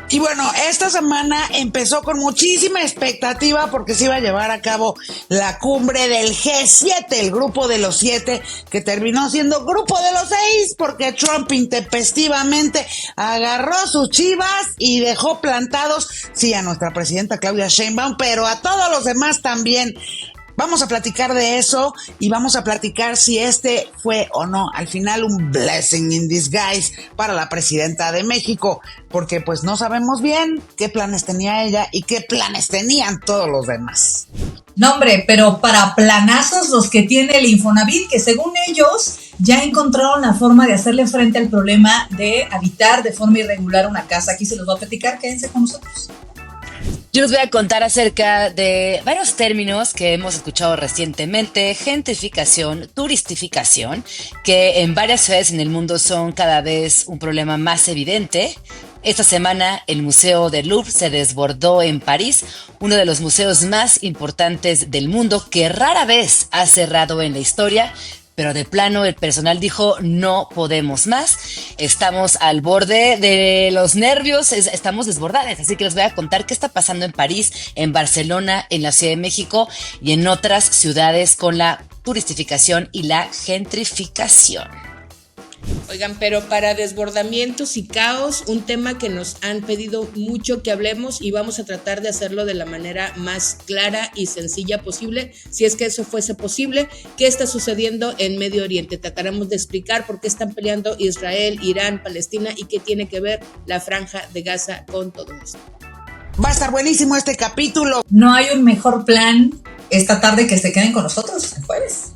Y bueno, esta semana empezó con muchísima expectativa porque se iba a llevar a cabo la cumbre del G7, el grupo de los 7, que terminó siendo grupo de los 6 porque Trump intempestivamente agarró sus chivas y dejó plantados, sí, a nuestra presidenta Claudia Sheinbaum, pero a todos los demás también. Vamos a platicar de eso y vamos a platicar si este fue o no al final un blessing in disguise para la presidenta de México, porque pues no sabemos bien qué planes tenía ella y qué planes tenían todos los demás. No, hombre, pero para planazos los que tiene el Infonavit, que según ellos ya encontraron la forma de hacerle frente al problema de habitar de forma irregular una casa. Aquí se los voy a platicar, quédense con nosotros. Yo les voy a contar acerca de varios términos que hemos escuchado recientemente: gentrificación, turistificación, que en varias ciudades en el mundo son cada vez un problema más evidente. Esta semana el Museo del Louvre se desbordó en París, uno de los museos más importantes del mundo que rara vez ha cerrado en la historia. Pero de plano el personal dijo, no podemos más, estamos al borde de los nervios, estamos desbordados. Así que les voy a contar qué está pasando en París, en Barcelona, en la Ciudad de México y en otras ciudades con la turistificación y la gentrificación. Oigan, pero para desbordamientos y caos, un tema que nos han pedido mucho que hablemos y vamos a tratar de hacerlo de la manera más clara y sencilla posible, si es que eso fuese posible. ¿Qué está sucediendo en Medio Oriente? Trataremos de explicar por qué están peleando Israel, Irán, Palestina y qué tiene que ver la Franja de Gaza con todo esto. Va a estar buenísimo este capítulo. No hay un mejor plan esta tarde que se queden con nosotros el jueves.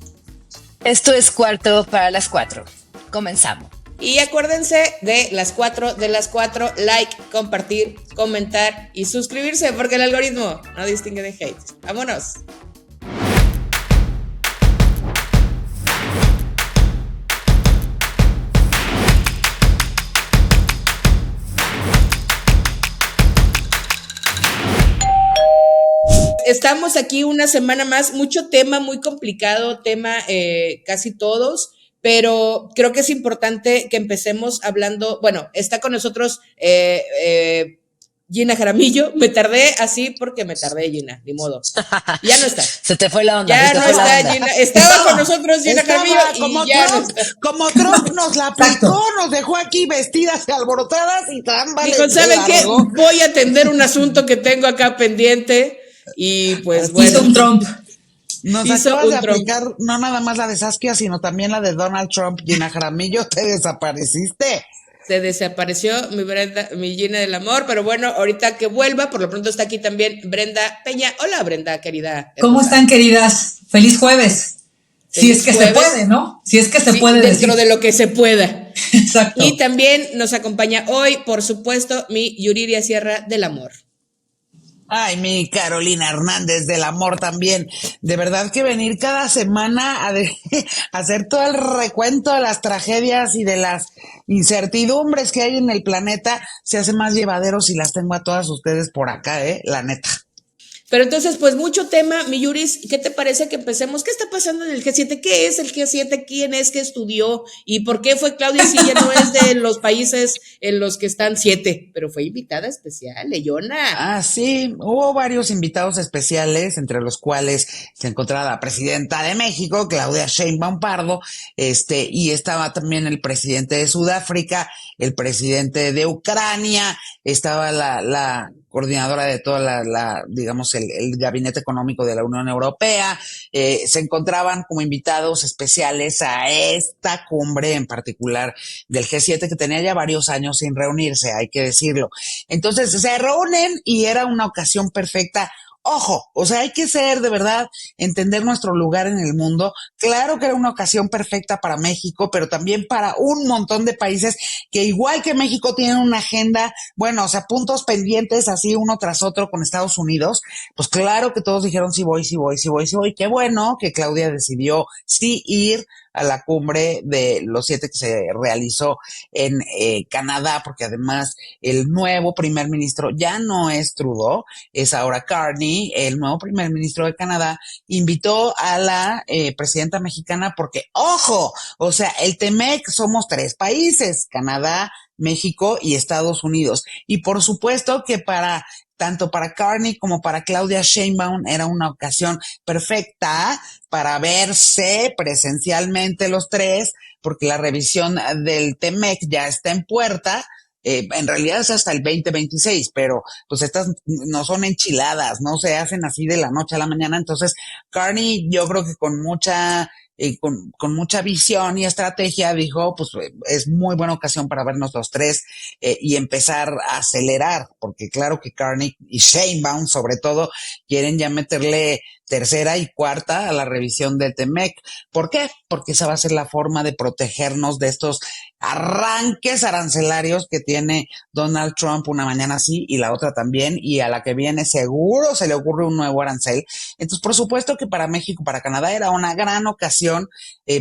Esto es Cuarto para las 4. Comenzamos. Y acuérdense de las 4, like, compartir, comentar y suscribirse, porque el algoritmo no distingue de hate. ¡Vámonos! Estamos aquí una semana más, mucho tema, muy complicado, tema casi todos. Pero creo que es importante que empecemos hablando. Bueno, está con nosotros Gina Jaramillo. Me tardé así porque me tardé, Gina, ni modo. Ya no está. Se te fue la onda. Ya no está, Gina. Estaba con nosotros Gina Jaramillo como y ya Trump, no está. Como Trump nos la aplicó, nos dejó aquí vestidas y alborotadas y trámbale. Dijo, ¿saben qué? Voy a atender un asunto que tengo acá pendiente y pues bueno. Hizo un Trump. Nos acabas de aplicar no nada más la de Saskia, sino también la de Donald Trump. Gina Jaramillo, te desapareciste. Se desapareció mi Brenda, mi Gina del amor, pero bueno, ahorita que vuelva, por lo pronto está aquí también Brenda Peña. Hola, Brenda, querida. ¿Cómo están, queridas? Feliz jueves. Si es que se puede, ¿no? Si es que se puede decir. Dentro de lo que se pueda. Exacto. Y también nos acompaña hoy, por supuesto, mi Yuridia Sierra del amor. Ay, mi Carolina Hernández del amor también. De verdad que venir cada semana a hacer todo el recuento de las tragedias y de las incertidumbres que hay en el planeta se hace más llevadero si las tengo a todas ustedes por acá, la neta. Pero entonces, pues mucho tema, mi Yuris, ¿qué te parece que empecemos? ¿Qué está pasando en el G7? ¿Qué es el G7? ¿Quién es que estudió? ¿Y por qué fue Claudia si ya no es de los países en los que están 7? Pero fue invitada especial, Leyona. Ah, sí, hubo varios invitados especiales, entre los cuales se encontraba la presidenta de México, Claudia Sheinbaum Pardo, y estaba también el presidente de Sudáfrica, el presidente de Ucrania, estaba la coordinadora de toda digamos, el gabinete económico de la Unión Europea. Se encontraban como invitados especiales a esta cumbre en particular del G7, que tenía ya varios años sin reunirse, hay que decirlo. Entonces se reúnen y era una ocasión perfecta. Ojo, o sea, hay que ser de verdad, entender nuestro lugar en el mundo. Claro que era una ocasión perfecta para México, pero también para un montón de países que igual que México tienen una agenda, bueno, o sea, puntos pendientes así uno tras otro con Estados Unidos. Pues claro que todos dijeron sí voy. Qué bueno que Claudia decidió sí ir a la cumbre de los 7 que se realizó en Canadá, porque además el nuevo primer ministro ya no es Trudeau, es ahora Carney, el nuevo primer ministro de Canadá, invitó a la presidenta mexicana porque, ojo, o sea, el TEMEC somos 3 países, Canadá, México y Estados Unidos. Y por supuesto que tanto para Carney como para Claudia Sheinbaum era una ocasión perfecta para verse presencialmente los tres, porque la revisión del TEMEC ya está en puerta. En realidad es hasta el 2026, pero pues estas no son enchiladas, no se hacen así de la noche a la mañana. Entonces, Carney, yo creo que con mucha visión y estrategia dijo, pues es muy buena ocasión para vernos los tres y empezar a acelerar, porque claro que Carney y Sheinbaum sobre todo quieren ya meterle tercera y cuarta a la revisión del TEMEC. ¿Por qué? Porque esa va a ser la forma de protegernos de estos arranques arancelarios que tiene Donald Trump una mañana así y la otra también, y a la que viene seguro se le ocurre un nuevo arancel. Entonces, por supuesto que para México, para Canadá era una gran ocasión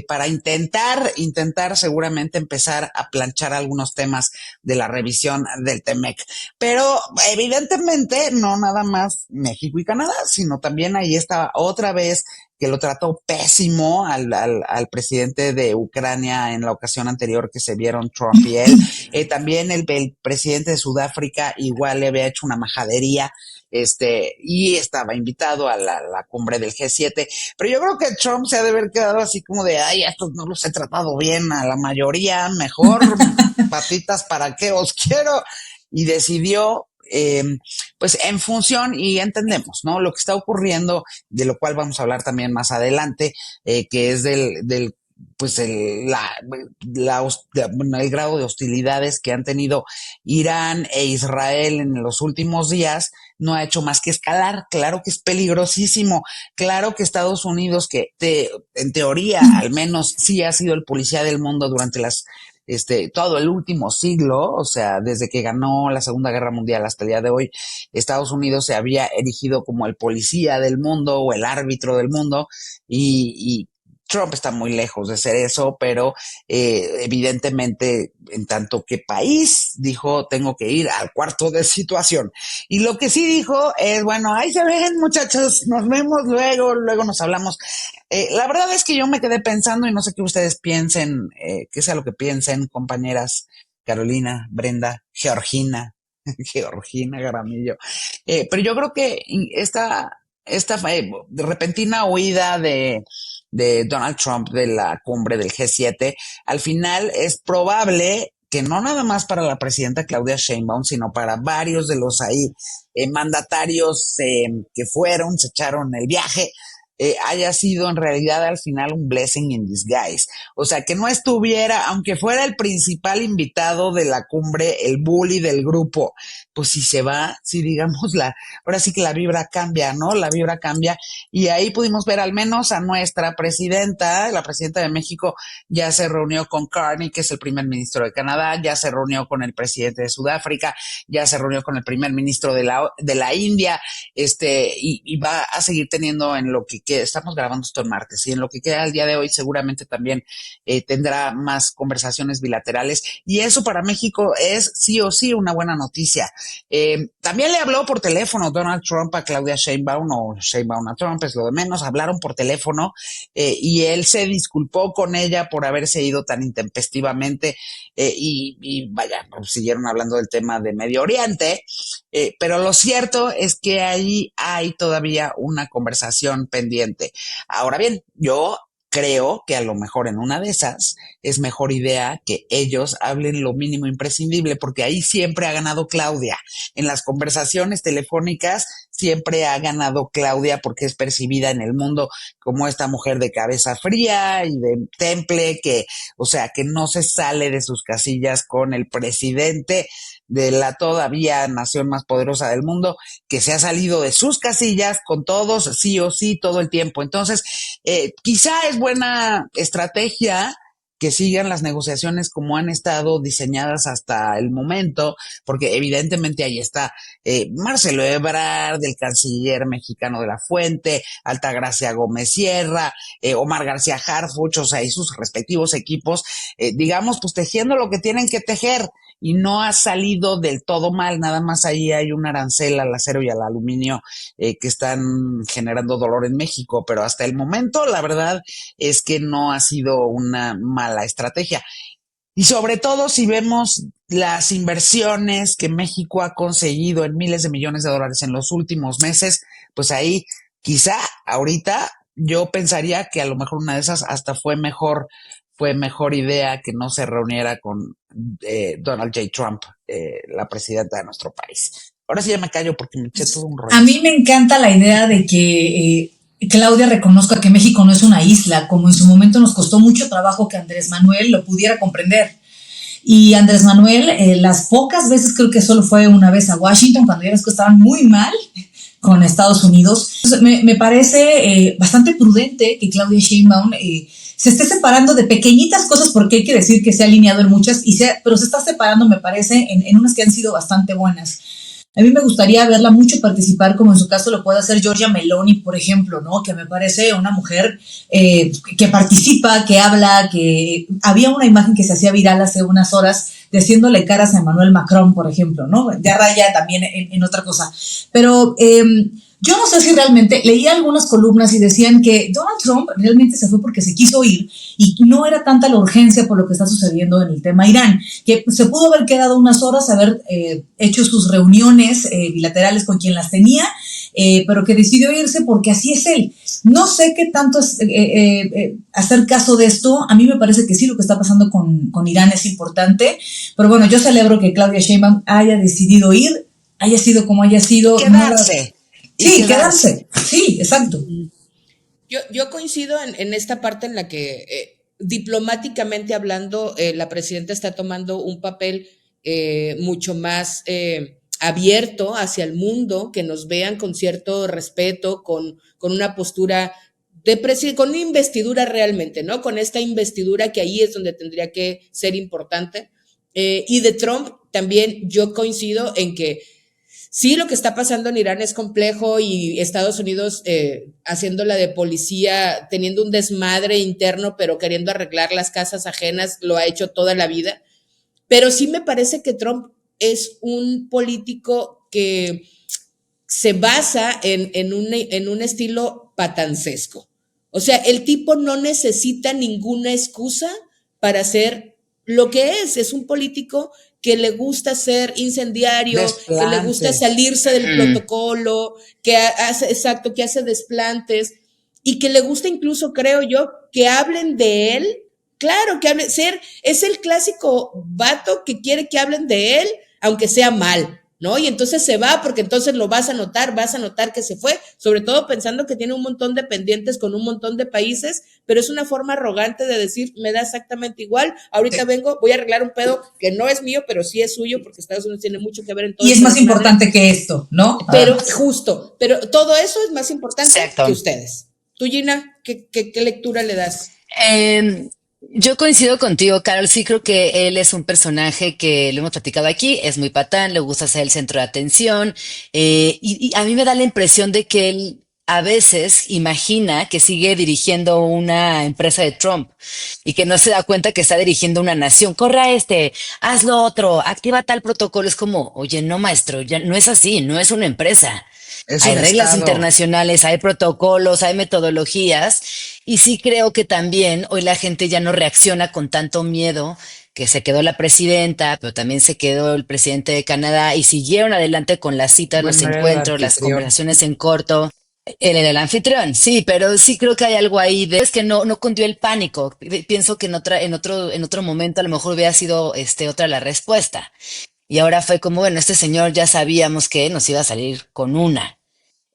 para intentar seguramente empezar a planchar algunos temas de la revisión del TEMEC. Pero evidentemente no nada más México y Canadá, sino también ahí está otra vez que lo trató pésimo al presidente de Ucrania en la ocasión anterior que se vieron Trump y él. También el presidente de Sudáfrica igual le había hecho una majadería, y estaba invitado a la cumbre del G7. Pero yo creo que Trump se ha de haber quedado así como de, ay, estos no los he tratado bien a la mayoría, mejor patitas, ¿para qué os quiero? Y decidió pues en función, y entendemos, ¿no? Lo que está ocurriendo, de lo cual vamos a hablar también más adelante, que es del pues el grado de hostilidades que han tenido Irán e Israel en los últimos días, no ha hecho más que escalar. Claro que es peligrosísimo, claro que Estados Unidos, que en teoría al menos sí ha sido el policía del mundo durante todo el último siglo, o sea, desde que ganó la Segunda Guerra Mundial hasta el día de hoy, Estados Unidos se había erigido como el policía del mundo o el árbitro del mundo, y Trump está muy lejos de ser eso, pero evidentemente, en tanto que país, dijo, tengo que ir al cuarto de situación. Y lo que sí dijo es, bueno, ahí se ven, muchachos, nos vemos luego nos hablamos. La verdad es que yo me quedé pensando, y no sé qué ustedes piensen, qué sea lo que piensen, compañeras Carolina, Brenda, Georgina Garamillo. Pero yo creo que esta repentina huida de Donald Trump de la cumbre del G7, al final es probable que no nada más para la presidenta Claudia Sheinbaum, sino para varios de los ahí mandatarios que se echaron el viaje, haya sido en realidad al final un blessing in disguise. O sea, que no estuviera, aunque fuera el principal invitado de la cumbre, el bully del grupo, pues si se va, si digamos ahora sí que la vibra cambia, ¿no? La vibra cambia, y ahí pudimos ver al menos a nuestra presidenta, la presidenta de México, ya se reunió con Carney, que es el primer ministro de Canadá, ya se reunió con el presidente de Sudáfrica, ya se reunió con el primer ministro de la India, y va a seguir teniendo en lo que estamos grabando esto el martes, y en lo que queda el día de hoy seguramente también tendrá más conversaciones bilaterales, y eso para México es sí o sí una buena noticia. También le habló por teléfono Donald Trump a Claudia Sheinbaum, o Sheinbaum a Trump, es lo de menos, hablaron por teléfono, y él se disculpó con ella por haberse ido tan intempestivamente, y vaya, pues, siguieron hablando del tema de Medio Oriente, pero lo cierto es que ahí hay todavía una conversación pendiente. Ahora bien, yo creo que a lo mejor en una de esas es mejor idea que ellos hablen lo mínimo imprescindible, porque ahí siempre ha ganado Claudia. En las conversaciones telefónicas siempre ha ganado Claudia, porque es percibida en el mundo como esta mujer de cabeza fría y de temple, o sea, que no se sale de sus casillas con el presidente de la todavía nación más poderosa del mundo, que se ha salido de sus casillas con todos, sí o sí, todo el tiempo. Entonces, quizá es buena estrategia que sigan las negociaciones como han estado diseñadas hasta el momento, porque evidentemente ahí está Marcelo Ebrard, el canciller mexicano de la Fuente, Altagracia Gómez Sierra, Omar García Harfuch, o sea, y sus respectivos equipos, digamos, pues tejiendo lo que tienen que tejer, y no ha salido del todo mal, nada más ahí hay un arancel al acero y al aluminio que están generando dolor en México, pero hasta el momento la verdad es que no ha sido una mala estrategia. Y sobre todo si vemos las inversiones que México ha conseguido en miles de millones de dólares en los últimos meses, pues ahí quizá ahorita yo pensaría que a lo mejor una de esas hasta fue mejor idea que no se reuniera con Donald J. Trump, la presidenta de nuestro país. Ahora sí ya me callo porque me eché todo un rollo. A mí me encanta la idea de que Claudia reconozca que México no es una isla, como en su momento nos costó mucho trabajo que Andrés Manuel lo pudiera comprender. Y Andrés Manuel, las pocas veces, creo que solo fue una vez a Washington, cuando ya las cosas estaban muy mal con Estados Unidos. Entonces, me parece bastante prudente que Claudia Sheinbaum se esté separando de pequeñitas cosas, porque hay que decir que se ha alineado en muchas, pero se está separando, me parece, en unas que han sido bastante buenas. A mí me gustaría verla mucho participar, como en su caso lo puede hacer Giorgia Meloni, por ejemplo, ¿no? Que me parece una mujer que participa, que habla, que había una imagen que se hacía viral hace unas horas de haciéndole caras a Emmanuel Macron, por ejemplo, ¿no? Ya raya también en otra cosa. Pero yo no sé si realmente, leía algunas columnas y decían que Donald Trump realmente se fue porque se quiso ir y no era tanta la urgencia por lo que está sucediendo en el tema Irán, que se pudo haber quedado unas horas, haber hecho sus reuniones bilaterales con quien las tenía, pero que decidió irse porque así es él. No sé qué tanto es hacer caso de esto. A mí me parece que sí, lo que está pasando con Irán es importante, pero bueno, yo celebro que Claudia Sheinbaum haya decidido ir, haya sido como haya sido. Quedarse. Sí, quedarse. Sí, exacto. Yo coincido en esta parte en la que diplomáticamente hablando, la presidenta está tomando un papel mucho más abierto hacia el mundo, que nos vean con cierto respeto, con una postura con una investidura realmente, ¿no? Con esta investidura que ahí es donde tendría que ser importante. Y de Trump también yo coincido en que sí, lo que está pasando en Irán es complejo y Estados Unidos haciéndola de policía, teniendo un desmadre interno, pero queriendo arreglar las casas ajenas, lo ha hecho toda la vida. Pero sí me parece que Trump es un político que se basa en un estilo patancesco. O sea, el tipo no necesita ninguna excusa para hacer lo que es un político que le gusta ser incendiario, desplantes, que le gusta salirse del protocolo, que hace desplantes y que le gusta incluso, creo yo, que hablen de él. Claro, que es el clásico vato que quiere que hablen de él, aunque sea mal, ¿no? Y entonces se va porque entonces lo vas a notar que se fue, sobre todo pensando que tiene un montón de pendientes con un montón de países, pero es una forma arrogante de decir, me da exactamente igual, ahorita vengo, voy a arreglar un pedo que no es mío, pero sí es suyo, porque Estados Unidos tiene mucho que ver en todo. Y es más importante que esto, ¿no? Pero justo, pero todo eso es más importante Exacto. que ustedes. Tú, Gina, ¿qué lectura le das? Yo coincido contigo, Carol. Sí creo que él es un personaje que lo hemos platicado aquí, es muy patán, le gusta ser el centro de atención, y a mí me da la impresión de que él a veces imagina que sigue dirigiendo una empresa de Trump y que no se da cuenta que está dirigiendo una nación. Corre a haz lo otro, activa tal protocolo. Es como, oye, no, maestro, ya no es así, no es una empresa. Hay reglas internacionales, hay protocolos, hay metodologías, y sí creo que también hoy la gente ya no reacciona con tanto miedo, que se quedó la presidenta, pero también se quedó el presidente de Canadá y siguieron adelante con las citas, los encuentros, las conversaciones en corto. El anfitrión, sí, pero sí creo que hay algo ahí de es que no cundió el pánico. Pienso que en otro momento a lo mejor hubiera sido otra la respuesta. Y ahora fue como, bueno, este señor ya sabíamos que nos iba a salir con una.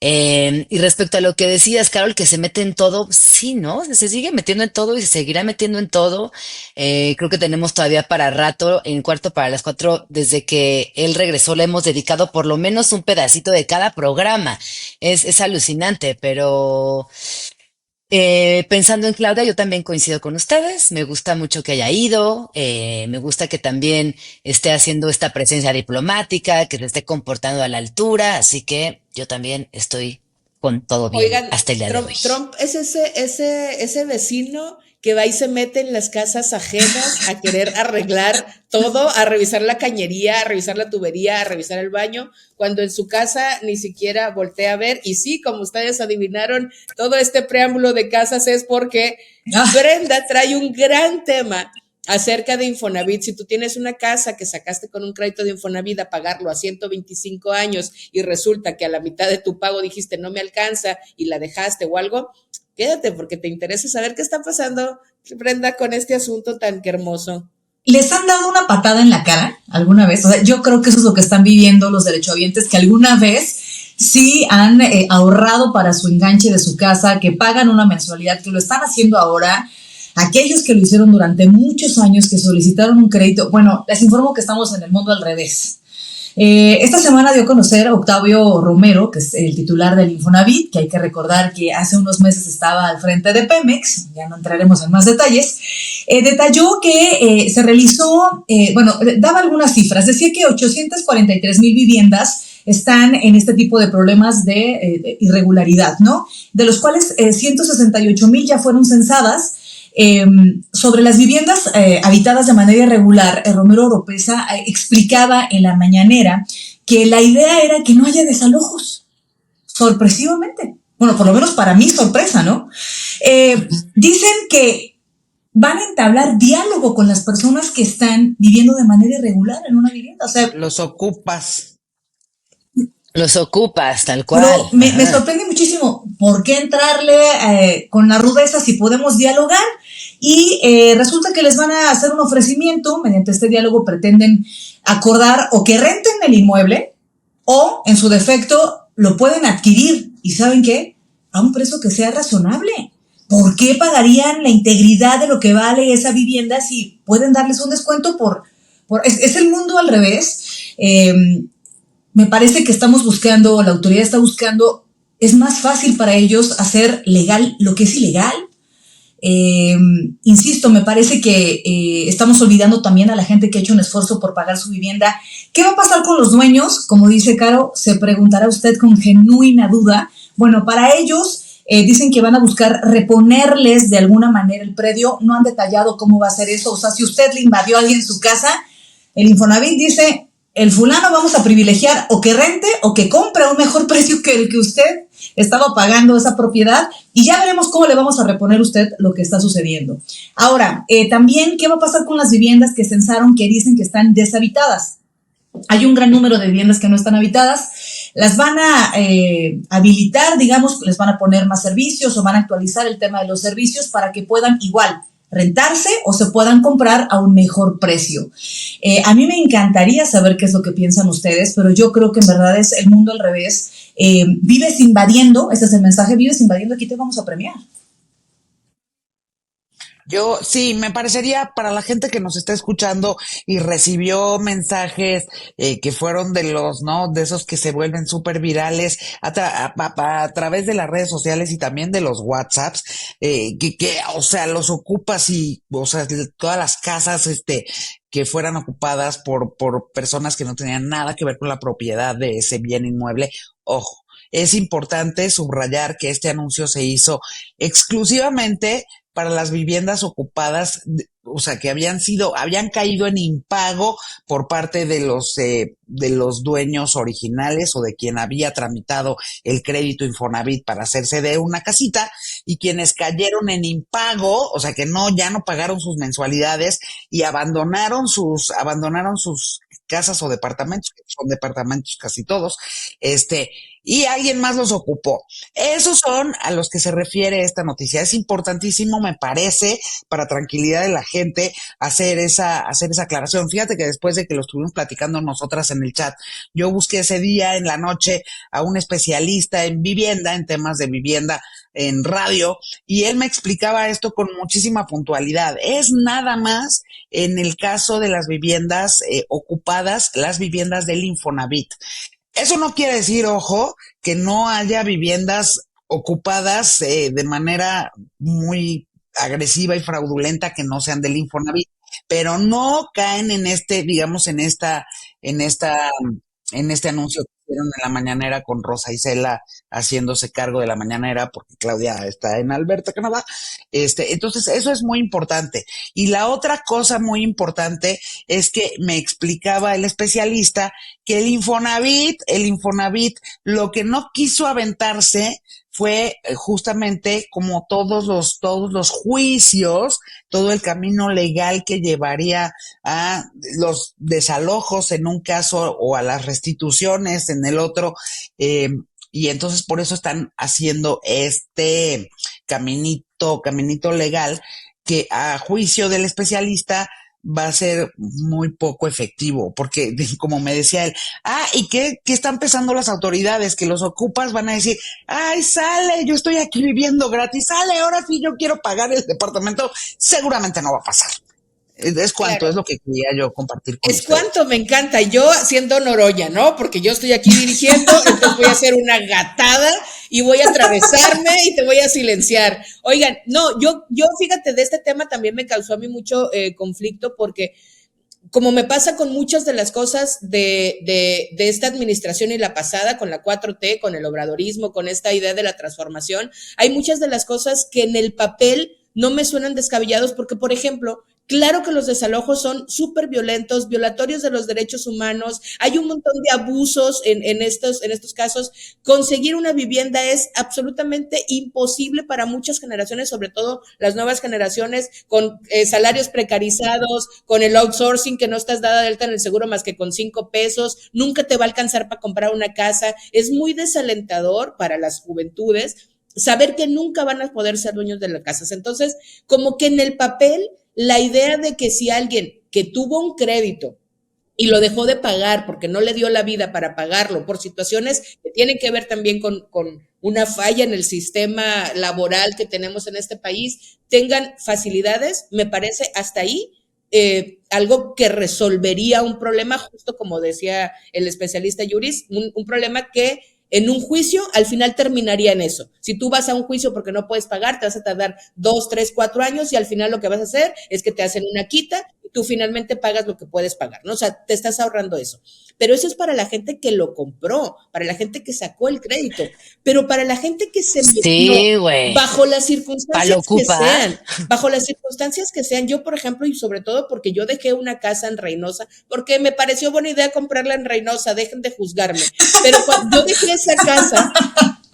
Y respecto a lo que decías, Carol, que se mete en todo, sí, ¿no? Se sigue metiendo en todo y se seguirá metiendo en todo. Creo que tenemos todavía para rato, en cuarto para las 4, desde que él regresó, le hemos dedicado por lo menos un pedacito de cada programa. Es alucinante, pero pensando en Claudia, yo también coincido con ustedes. Me gusta mucho que haya ido. Me gusta que también esté haciendo esta presencia diplomática, que se esté comportando a la altura. Así que yo también estoy con todo bien. Oigan, hasta el día de hoy. Trump es ese vecino que va y se mete en las casas ajenas a querer arreglar todo, a revisar la cañería, a revisar la tubería, a revisar el baño, cuando en su casa ni siquiera voltea a ver. Y sí, como ustedes adivinaron, todo este preámbulo de casas es porque Brenda trae un gran tema acerca de Infonavit. Si tú tienes una casa que sacaste con un crédito de Infonavit a pagarlo a 125 años y resulta que a la mitad de tu pago dijiste no me alcanza y la dejaste o algo, quédate porque te interesa saber qué está pasando, Brenda, con este asunto tan hermoso. ¿Les han dado una patada en la cara alguna vez? O sea, yo creo que eso es lo que están viviendo los derechohabientes, que alguna vez sí han ahorrado para su enganche de su casa, que pagan una mensualidad, que lo están haciendo ahora. Aquellos que lo hicieron durante muchos años, que solicitaron un crédito, bueno, les informo que estamos en el mundo al revés. Esta semana dio a conocer a Octavio Romero, que es el titular del Infonavit, que hay que recordar que hace unos meses estaba al frente de Pemex, ya no entraremos en más detalles. Detalló que se realizó, daba algunas cifras, decía que 843,000 viviendas están en este tipo de problemas de irregularidad, ¿no? De los cuales 168,000 ya fueron censadas. Sobre las viviendas habitadas de manera irregular, Romero Oropesa explicaba en la mañanera que la idea era que no haya desalojos, sorpresivamente. Bueno, por lo menos para mí sorpresa, ¿no? Dicen que van a entablar diálogo con las personas que están viviendo de manera irregular en una vivienda. O sea, Los ocupas. Los ocupas, tal cual. Pero me sorprende muchísimo. ¿Por qué entrarle con la rudeza si podemos dialogar? Y resulta que les van a hacer un ofrecimiento. Mediante este diálogo pretenden acordar o que renten el inmueble o, en su defecto, lo pueden adquirir. ¿Y saben qué? A un precio que sea razonable. ¿Por qué pagarían la integridad de lo que vale esa vivienda si pueden darles un descuento es el mundo al revés? Me parece que estamos buscando, la autoridad está buscando, es más fácil para ellos hacer legal lo que es ilegal. Insisto, me parece que estamos olvidando también a la gente que ha hecho un esfuerzo por pagar su vivienda. ¿Qué va a pasar con los dueños? Como dice Caro, se preguntará usted con genuina duda. Bueno, para ellos dicen que van a buscar reponerles de alguna manera el predio. No han detallado cómo va a ser eso. O sea, si usted le invadió a alguien su casa, el Infonavit dice, el fulano vamos a privilegiar o que rente o que compre a un mejor precio que el que usted estaba pagando esa propiedad y ya veremos cómo le vamos a reponer a usted lo que está sucediendo. Ahora, también, ¿qué va a pasar con las viviendas que censaron que dicen que están deshabitadas? Hay un gran número de viviendas que no están habitadas, las van a habilitar, digamos, les van a poner más servicios o van a actualizar el tema de los servicios para que puedan igual rentarse o se puedan comprar a un mejor precio. A mí me encantaría saber qué es lo que piensan ustedes, pero yo creo que en verdad es el mundo al revés. Vives invadiendo, ese es el mensaje, vives invadiendo, aquí te vamos a premiar. Yo sí, me parecería para la gente que nos está escuchando y recibió mensajes que fueron de los, ¿no? De esos que se vuelven súper virales a través de las redes sociales y también de los WhatsApps, o sea, los ocupas y, o sea, todas las casas, que fueran ocupadas por personas que no tenían nada que ver con la propiedad de ese bien inmueble. Ojo, es importante subrayar que este anuncio se hizo exclusivamente para las viviendas ocupadas, o sea, que habían caído en impago por parte de los dueños originales o de quien había tramitado el crédito Infonavit para hacerse de una casita, y quienes cayeron en impago, o sea, que ya no pagaron sus mensualidades y abandonaron sus casas o departamentos, que son departamentos casi todos, y alguien más los ocupó. Esos son a los que se refiere esta noticia. Es importantísimo, me parece, para tranquilidad de la gente, hacer esa aclaración. Fíjate que después de que lo estuvimos platicando nosotras en el chat, yo busqué ese día en la noche a un especialista en vivienda, en temas de vivienda en radio, y él me explicaba esto con muchísima puntualidad. Es nada más en el caso de las viviendas ocupadas, las viviendas del Infonavit. Eso no quiere decir, ojo, que no haya viviendas ocupadas de manera muy agresiva y fraudulenta que no sean del Infonavit, pero no caen en digamos, en este anuncio que hicieron en la mañanera con Rosa Isela haciéndose cargo de la mañanera porque Claudia está en Alberta, Canadá. Entonces eso es muy importante. Y la otra cosa muy importante es que me explicaba el especialista que el Infonavit lo que no quiso aventarse fue justamente como todos los juicios, todo el camino legal que llevaría a los desalojos en un caso o a las restituciones en el otro, y entonces por eso están haciendo este caminito legal que a juicio del especialista va a ser muy poco efectivo, porque como me decía él, ¿y qué están pensando las autoridades? Que los ocupas van a decir, ay, sale, yo estoy aquí viviendo gratis, sale, ahora sí yo quiero pagar el departamento, seguramente no va a pasar. Es cuanto, claro. Es lo que quería yo compartir con ustedes. Cuanto, me encanta, yo siendo Noroña, ¿no? Porque yo estoy aquí dirigiendo, entonces voy a hacer una gatada y voy a atravesarme y te voy a silenciar. Oigan, no, yo fíjate, de este tema también me causó a mí mucho conflicto, porque como me pasa con muchas de las cosas de esta administración y la pasada, con la 4T, con el obradorismo, con esta idea de la transformación, hay muchas de las cosas que en el papel no me suenan descabellados, porque, por ejemplo, claro que los desalojos son súper violentos, violatorios de los derechos humanos, hay un montón de abusos en estos casos. Conseguir una vivienda es absolutamente imposible para muchas generaciones, sobre todo las nuevas generaciones, con salarios precarizados, con el outsourcing, que no estás dada de alta en el seguro más que con 5 pesos, nunca te va a alcanzar para comprar una casa. Es muy desalentador para las juventudes saber que nunca van a poder ser dueños de las casas. Entonces, como que en el papel, la idea de que si alguien que tuvo un crédito y lo dejó de pagar porque no le dio la vida para pagarlo, por situaciones que tienen que ver también con una falla en el sistema laboral que tenemos en este país, tengan facilidades, me parece hasta ahí algo que resolvería un problema, justo como decía el especialista Yuris, un problema que en un juicio, al final terminaría en eso. Si tú vas a un juicio porque no puedes pagar, te vas a tardar 2, 3, 4 años y al final lo que vas a hacer es que te hacen una quita y tú finalmente pagas lo que puedes pagar, ¿no? O sea, te estás ahorrando eso. Pero eso es para la gente que lo compró, para la gente que sacó el crédito, pero para la gente que se metió bajo las circunstancias que sean, bajo las circunstancias que sean. Yo, por ejemplo, y sobre todo porque yo dejé una casa en Reynosa, porque me pareció buena idea comprarla en Reynosa, dejen de juzgarme, pero cuando yo dejé esa casa,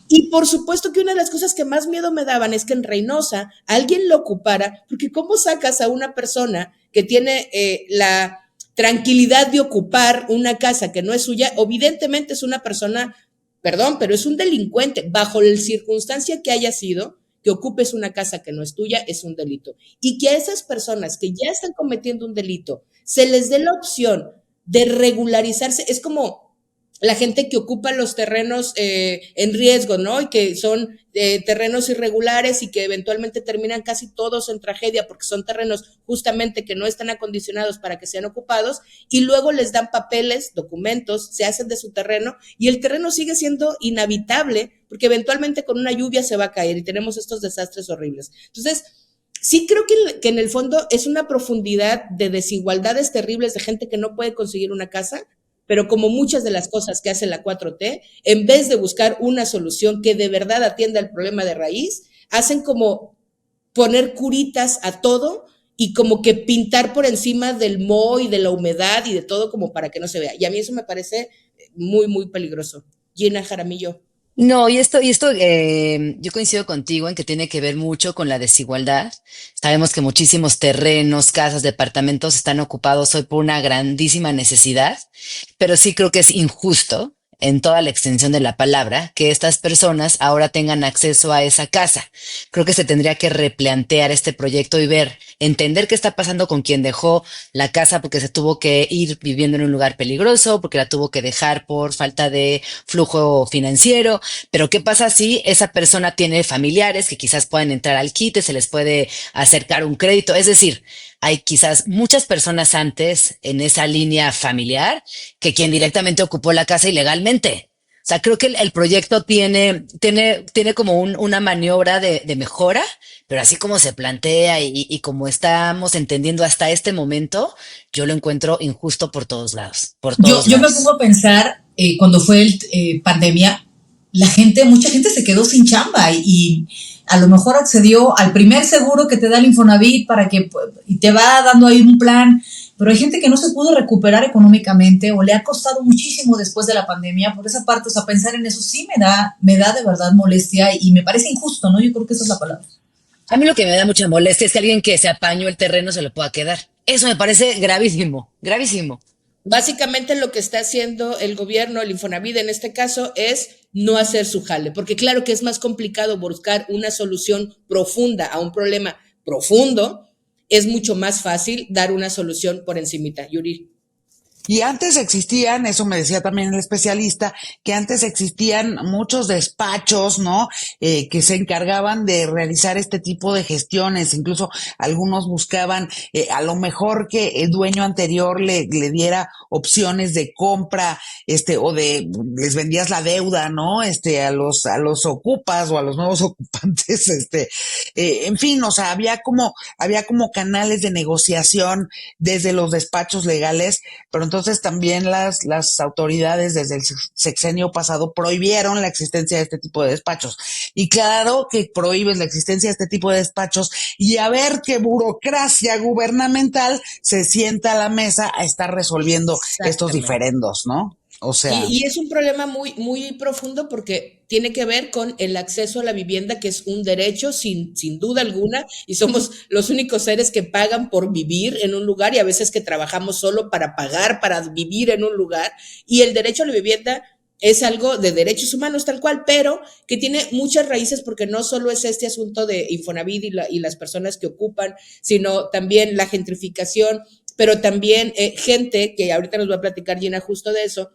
y por supuesto que una de las cosas que más miedo me daban es que en Reynosa alguien lo ocupara, porque ¿cómo sacas a una persona que tiene la tranquilidad de ocupar una casa que no es suya? Evidentemente es una persona, perdón, pero es un delincuente, bajo la circunstancia que haya sido, que ocupes una casa que no es tuya, es un delito. Y que a esas personas que ya están cometiendo un delito, se les dé la opción de regularizarse, es como la gente que ocupa los terrenos en riesgo, ¿no? Y que son terrenos irregulares y que eventualmente terminan casi todos en tragedia porque son terrenos justamente que no están acondicionados para que sean ocupados, y luego les dan papeles, documentos, se hacen de su terreno y el terreno sigue siendo inhabitable porque eventualmente con una lluvia se va a caer y tenemos estos desastres horribles. Entonces, sí creo que en el fondo es una profundidad de desigualdades terribles de gente que no puede conseguir una casa, pero como muchas de las cosas que hace la 4T, en vez de buscar una solución que de verdad atienda el problema de raíz, hacen como poner curitas a todo y como que pintar por encima del moho y de la humedad y de todo como para que no se vea. Y a mí eso me parece muy, muy peligroso. Gina Jaramillo. No, y esto, yo coincido contigo en que tiene que ver mucho con la desigualdad. Sabemos que muchísimos terrenos, casas, departamentos están ocupados hoy por una grandísima necesidad, pero sí creo que es injusto, en toda la extensión de la palabra, que estas personas ahora tengan acceso a esa casa. Creo que se tendría que replantear este proyecto y entender qué está pasando con quien dejó la casa porque se tuvo que ir viviendo en un lugar peligroso, porque la tuvo que dejar por falta de flujo financiero, pero qué pasa si esa persona tiene familiares que quizás puedan entrar al quite, se les puede acercar un crédito, es decir, hay quizás muchas personas antes en esa línea familiar que quien directamente ocupó la casa ilegalmente. O sea, creo que el proyecto tiene como una maniobra de mejora, pero así como se plantea y como estamos entendiendo hasta este momento, yo lo encuentro injusto por todos lados. Yo me pongo a pensar, cuando fue pandemia, mucha gente se quedó sin chamba y a lo mejor accedió al primer seguro que te da el Infonavit y te va dando ahí un plan pero hay gente que no se pudo recuperar económicamente o le ha costado muchísimo después de la pandemia. Por esa parte, o sea, pensar en eso sí me da de verdad molestia y me parece injusto, ¿no? Yo creo que esa es la palabra. A mí lo que me da mucha molestia es que alguien que se apañó el terreno se lo pueda quedar. Eso me parece gravísimo, gravísimo. Básicamente lo que está haciendo el gobierno, el Infonavit en este caso, es no hacer su jale, porque claro que es más complicado buscar una solución profunda a un problema profundo, es mucho más fácil dar una solución por encimita. Yuri. Y antes existían, eso me decía también el especialista, que antes existían muchos despachos, ¿no? Que se encargaban de realizar este tipo de gestiones. Incluso algunos buscaban a lo mejor que el dueño anterior le diera opciones de compra, o les vendías la deuda, ¿no? A los ocupas o a los nuevos ocupantes, en fin, o sea, había como canales de negociación desde los despachos legales, pero entonces también las autoridades desde el sexenio pasado prohibieron la existencia de este tipo de despachos. Y claro que prohíbes la existencia de este tipo de despachos y a ver qué burocracia gubernamental se sienta a la mesa a estar resolviendo estos diferendos, ¿no? O sea. Y es un problema muy, muy profundo porque tiene que ver con el acceso a la vivienda, que es un derecho sin duda alguna, y somos los únicos seres que pagan por vivir en un lugar y a veces que trabajamos solo para pagar, para vivir en un lugar. Y el derecho a la vivienda es algo de derechos humanos tal cual, pero que tiene muchas raíces porque no solo es este asunto de Infonavit y las personas que ocupan, sino también la gentrificación, pero también gente, que ahorita nos va a platicar Gina justo de eso,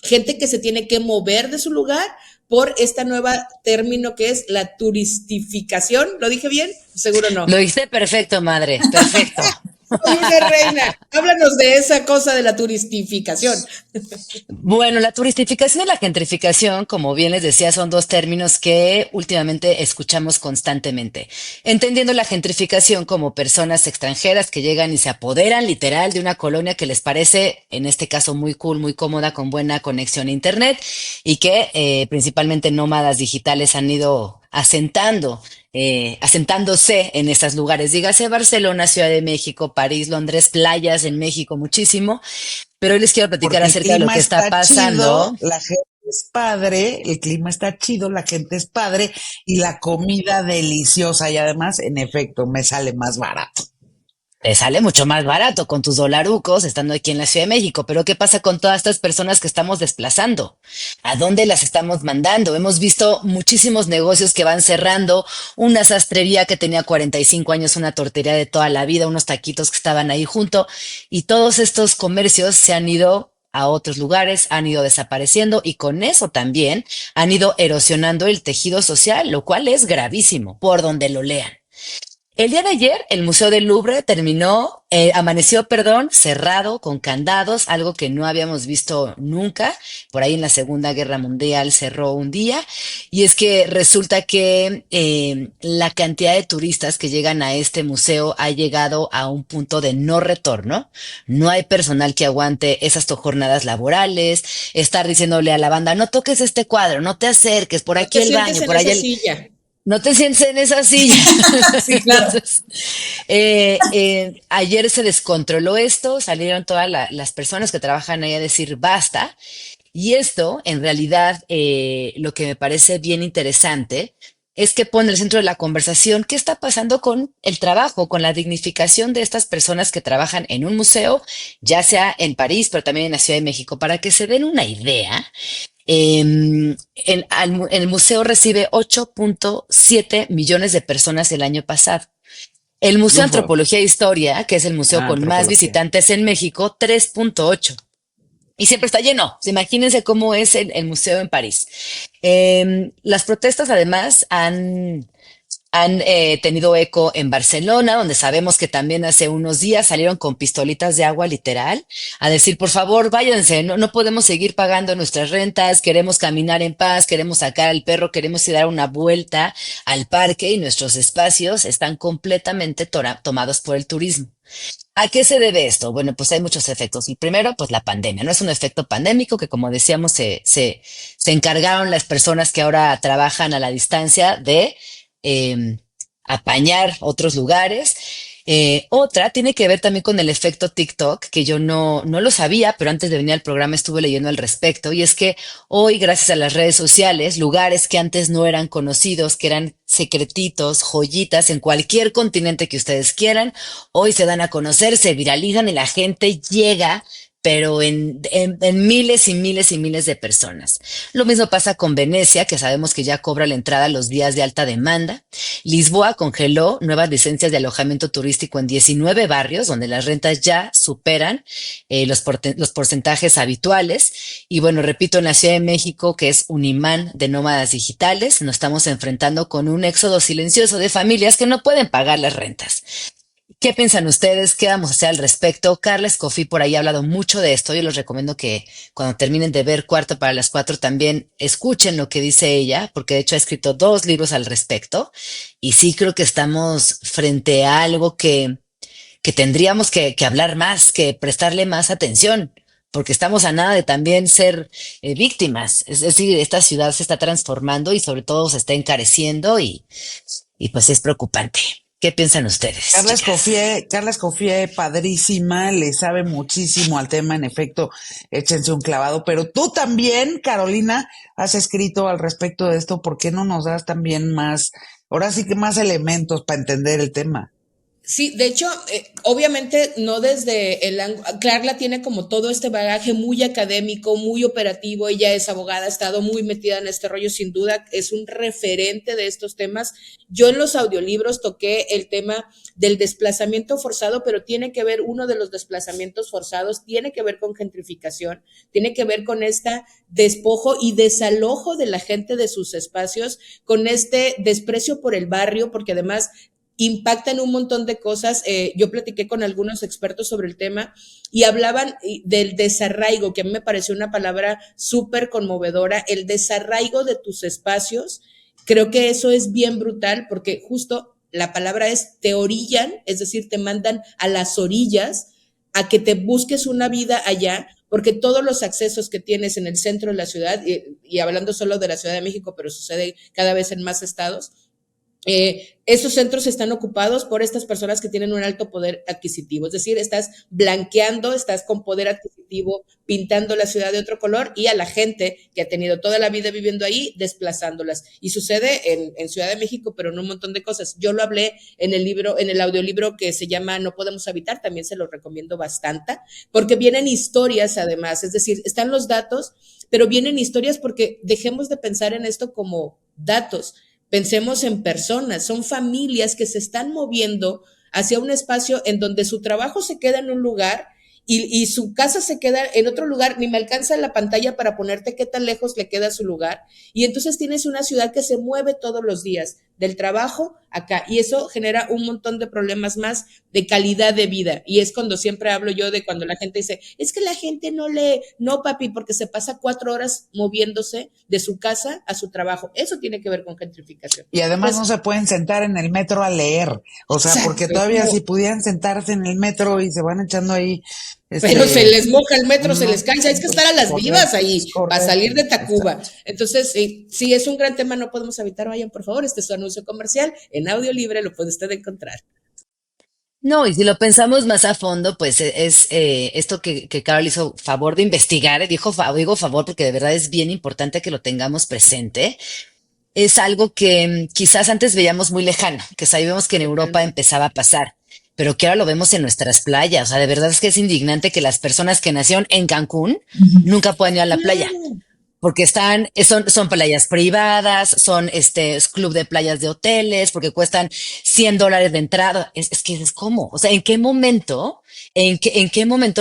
gente que se tiene que mover de su lugar por esta nueva término que es la turistificación. ¿Lo dije bien? Seguro no. Lo hice perfecto, madre, perfecto. Oye, reina, háblanos de esa cosa de la turistificación. Bueno, la turistificación y la gentrificación, como bien les decía, son dos términos que últimamente escuchamos constantemente. Entendiendo la gentrificación como personas extranjeras que llegan y se apoderan literal de una colonia que les parece, en este caso, muy cool, muy cómoda, con buena conexión a internet y que principalmente nómadas digitales han ido asentándose en estos lugares. Dígase Barcelona, Ciudad de México, París, Londres, playas en México, muchísimo. Pero hoy les quiero platicar Porque acerca de lo que está pasando. Chido, la gente es padre, el clima está chido, la gente es padre y la comida deliciosa y además, en efecto, me sale más barato. Te sale mucho más barato con tus dolarucos estando aquí en la Ciudad de México, pero ¿qué pasa con todas estas personas que estamos desplazando? ¿A dónde las estamos mandando? Hemos visto muchísimos negocios que van cerrando, una sastrería que tenía 45 años, una tortería de toda la vida, unos taquitos que estaban ahí junto, y todos estos comercios se han ido a otros lugares, han ido desapareciendo y con eso también han ido erosionando el tejido social, lo cual es gravísimo, por donde lo lean. El día de ayer, el Museo del Louvre amaneció, cerrado con candados, algo que no habíamos visto nunca. Por ahí en la Segunda Guerra Mundial cerró un día. Y es que resulta que la cantidad de turistas que llegan a este museo ha llegado a un punto de no retorno. No hay personal que aguante esas jornadas laborales, estar diciéndole a la banda, no toques este cuadro, no te acerques, por aquí el baño, por allá el... Silla. No te sientes en esa silla. Sí, claro. Entonces, ayer se descontroló esto, salieron todas las personas que trabajan ahí a decir basta. Y esto, en realidad, lo que me parece bien interesante es que pone el centro de la conversación qué está pasando con el trabajo, con la dignificación de estas personas que trabajan en un museo, ya sea en París, pero también en la Ciudad de México, para que se den una idea. El museo recibe 8.7 millones de personas el año pasado. El Museo de Antropología e Historia, que es el museo con más visitantes en México, 3.8. Y siempre está lleno. Imagínense cómo es el museo en París. Las protestas, además, han tenido eco en Barcelona, donde sabemos que también hace unos días salieron con pistolitas de agua literal a decir, por favor, váyanse, no podemos seguir pagando nuestras rentas, queremos caminar en paz, queremos sacar al perro, queremos ir a dar una vuelta al parque y nuestros espacios están completamente tomados por el turismo. ¿A qué se debe esto? Bueno, pues hay muchos efectos. El primero, pues la pandemia. No es un efecto pandémico que, como decíamos, se encargaron las personas que ahora trabajan a la distancia de apañar otros lugares. Otra tiene que ver también con el efecto TikTok, que yo no lo sabía, pero antes de venir al programa estuve leyendo al respecto, y es que hoy, gracias a las redes sociales, lugares que antes no eran conocidos, que eran secretitos, joyitas en cualquier continente que ustedes quieran, hoy se dan a conocer, se viralizan y la gente llega, pero en miles y miles y miles de personas. Lo mismo pasa con Venecia, que sabemos que ya cobra la entrada los días de alta demanda. Lisboa congeló nuevas licencias de alojamiento turístico en 19 barrios, donde las rentas ya superan los porcentajes habituales. Y bueno, repito, en la Ciudad de México, que es un imán de nómadas digitales, nos estamos enfrentando con un éxodo silencioso de familias que no pueden pagar las rentas. ¿Qué piensan ustedes? ¿Qué vamos a hacer al respecto? Carla Escofí por ahí ha hablado mucho de esto. Yo les recomiendo que cuando terminen de ver Cuarto para las 4 también escuchen lo que dice ella, porque de hecho ha escrito 2 libros al respecto. Y sí creo que estamos frente a algo que tendríamos que hablar más, que prestarle más atención, porque estamos a nada de también ser víctimas. Es decir, esta ciudad se está transformando y sobre todo se está encareciendo y pues es preocupante. ¿Qué piensan ustedes, chicas? Carla Escoffier, padrísima, le sabe muchísimo al tema, en efecto, échense un clavado, pero tú también, Carolina, has escrito al respecto de esto, ¿por qué no nos das también más, ahora sí que más elementos para entender el tema? Sí, de hecho, obviamente no desde el ángulo. Carla tiene como todo este bagaje muy académico, muy operativo. Ella es abogada, ha estado muy metida en este rollo, sin duda, es un referente de estos temas. Yo en los audiolibros toqué el tema del desplazamiento forzado, pero tiene que ver, uno de los desplazamientos forzados tiene que ver con gentrificación, tiene que ver con este despojo y desalojo de la gente de sus espacios, con este desprecio por el barrio, porque además impactan un montón de cosas. Yo platiqué con algunos expertos sobre el tema y hablaban del desarraigo, que a mí me pareció una palabra súper conmovedora, el desarraigo de tus espacios. Creo que eso es bien brutal porque justo la palabra es te orillan, es decir, te mandan a las orillas a que te busques una vida allá, porque todos los accesos que tienes en el centro de la ciudad, y hablando solo de la Ciudad de México, pero sucede cada vez en más estados, esos centros están ocupados por estas personas que tienen un alto poder adquisitivo, es decir, estás blanqueando, estás con poder adquisitivo, pintando la ciudad de otro color y a la gente que ha tenido toda la vida viviendo ahí, desplazándolas. Y sucede en Ciudad de México, pero en un montón de cosas. Yo lo hablé en el libro, en el audiolibro que se llama No Podemos Habitar, también se lo recomiendo bastante, porque vienen historias además, es decir, están los datos, pero vienen historias porque dejemos de pensar en esto como datos. Pensemos en personas, son familias que se están moviendo hacia un espacio en donde su trabajo se queda en un lugar y su casa se queda en otro lugar, ni me alcanza la pantalla para ponerte qué tan lejos le queda su lugar. Y entonces tienes una ciudad que se mueve todos los días, del trabajo acá, y eso genera un montón de problemas más de calidad de vida. Y es cuando siempre hablo yo de cuando la gente dice, es que la gente no lee, no papi, porque se pasa 4 horas moviéndose de su casa a su trabajo. Eso tiene que ver con gentrificación. Y además pues, no se pueden sentar en el metro a leer, o sea, exacto, porque todavía si pudieran sentarse en el metro y se van echando ahí. Pero se les moja el metro, no, se les cansa, es que estar a las vivas ahí, para salir de Tacuba. Exacto. Entonces, sí, es un gran tema, No Podemos Habitar, vayan por favor, este es su anuncio comercial, en audio libre lo puede usted encontrar. No, y si lo pensamos más a fondo, pues es esto que Carol hizo favor de investigar, digo favor porque de verdad es bien importante que lo tengamos presente. Es algo que quizás antes veíamos muy lejano, que sabíamos que en Europa empezaba a pasar, pero que ahora lo vemos en nuestras playas. O sea, de verdad es que es indignante que las personas que nacieron en Cancún nunca puedan ir a la playa. Porque son playas privadas, son es club de playas de hoteles, porque cuestan $100 de entrada. Es que es como, o sea, ¿en qué momento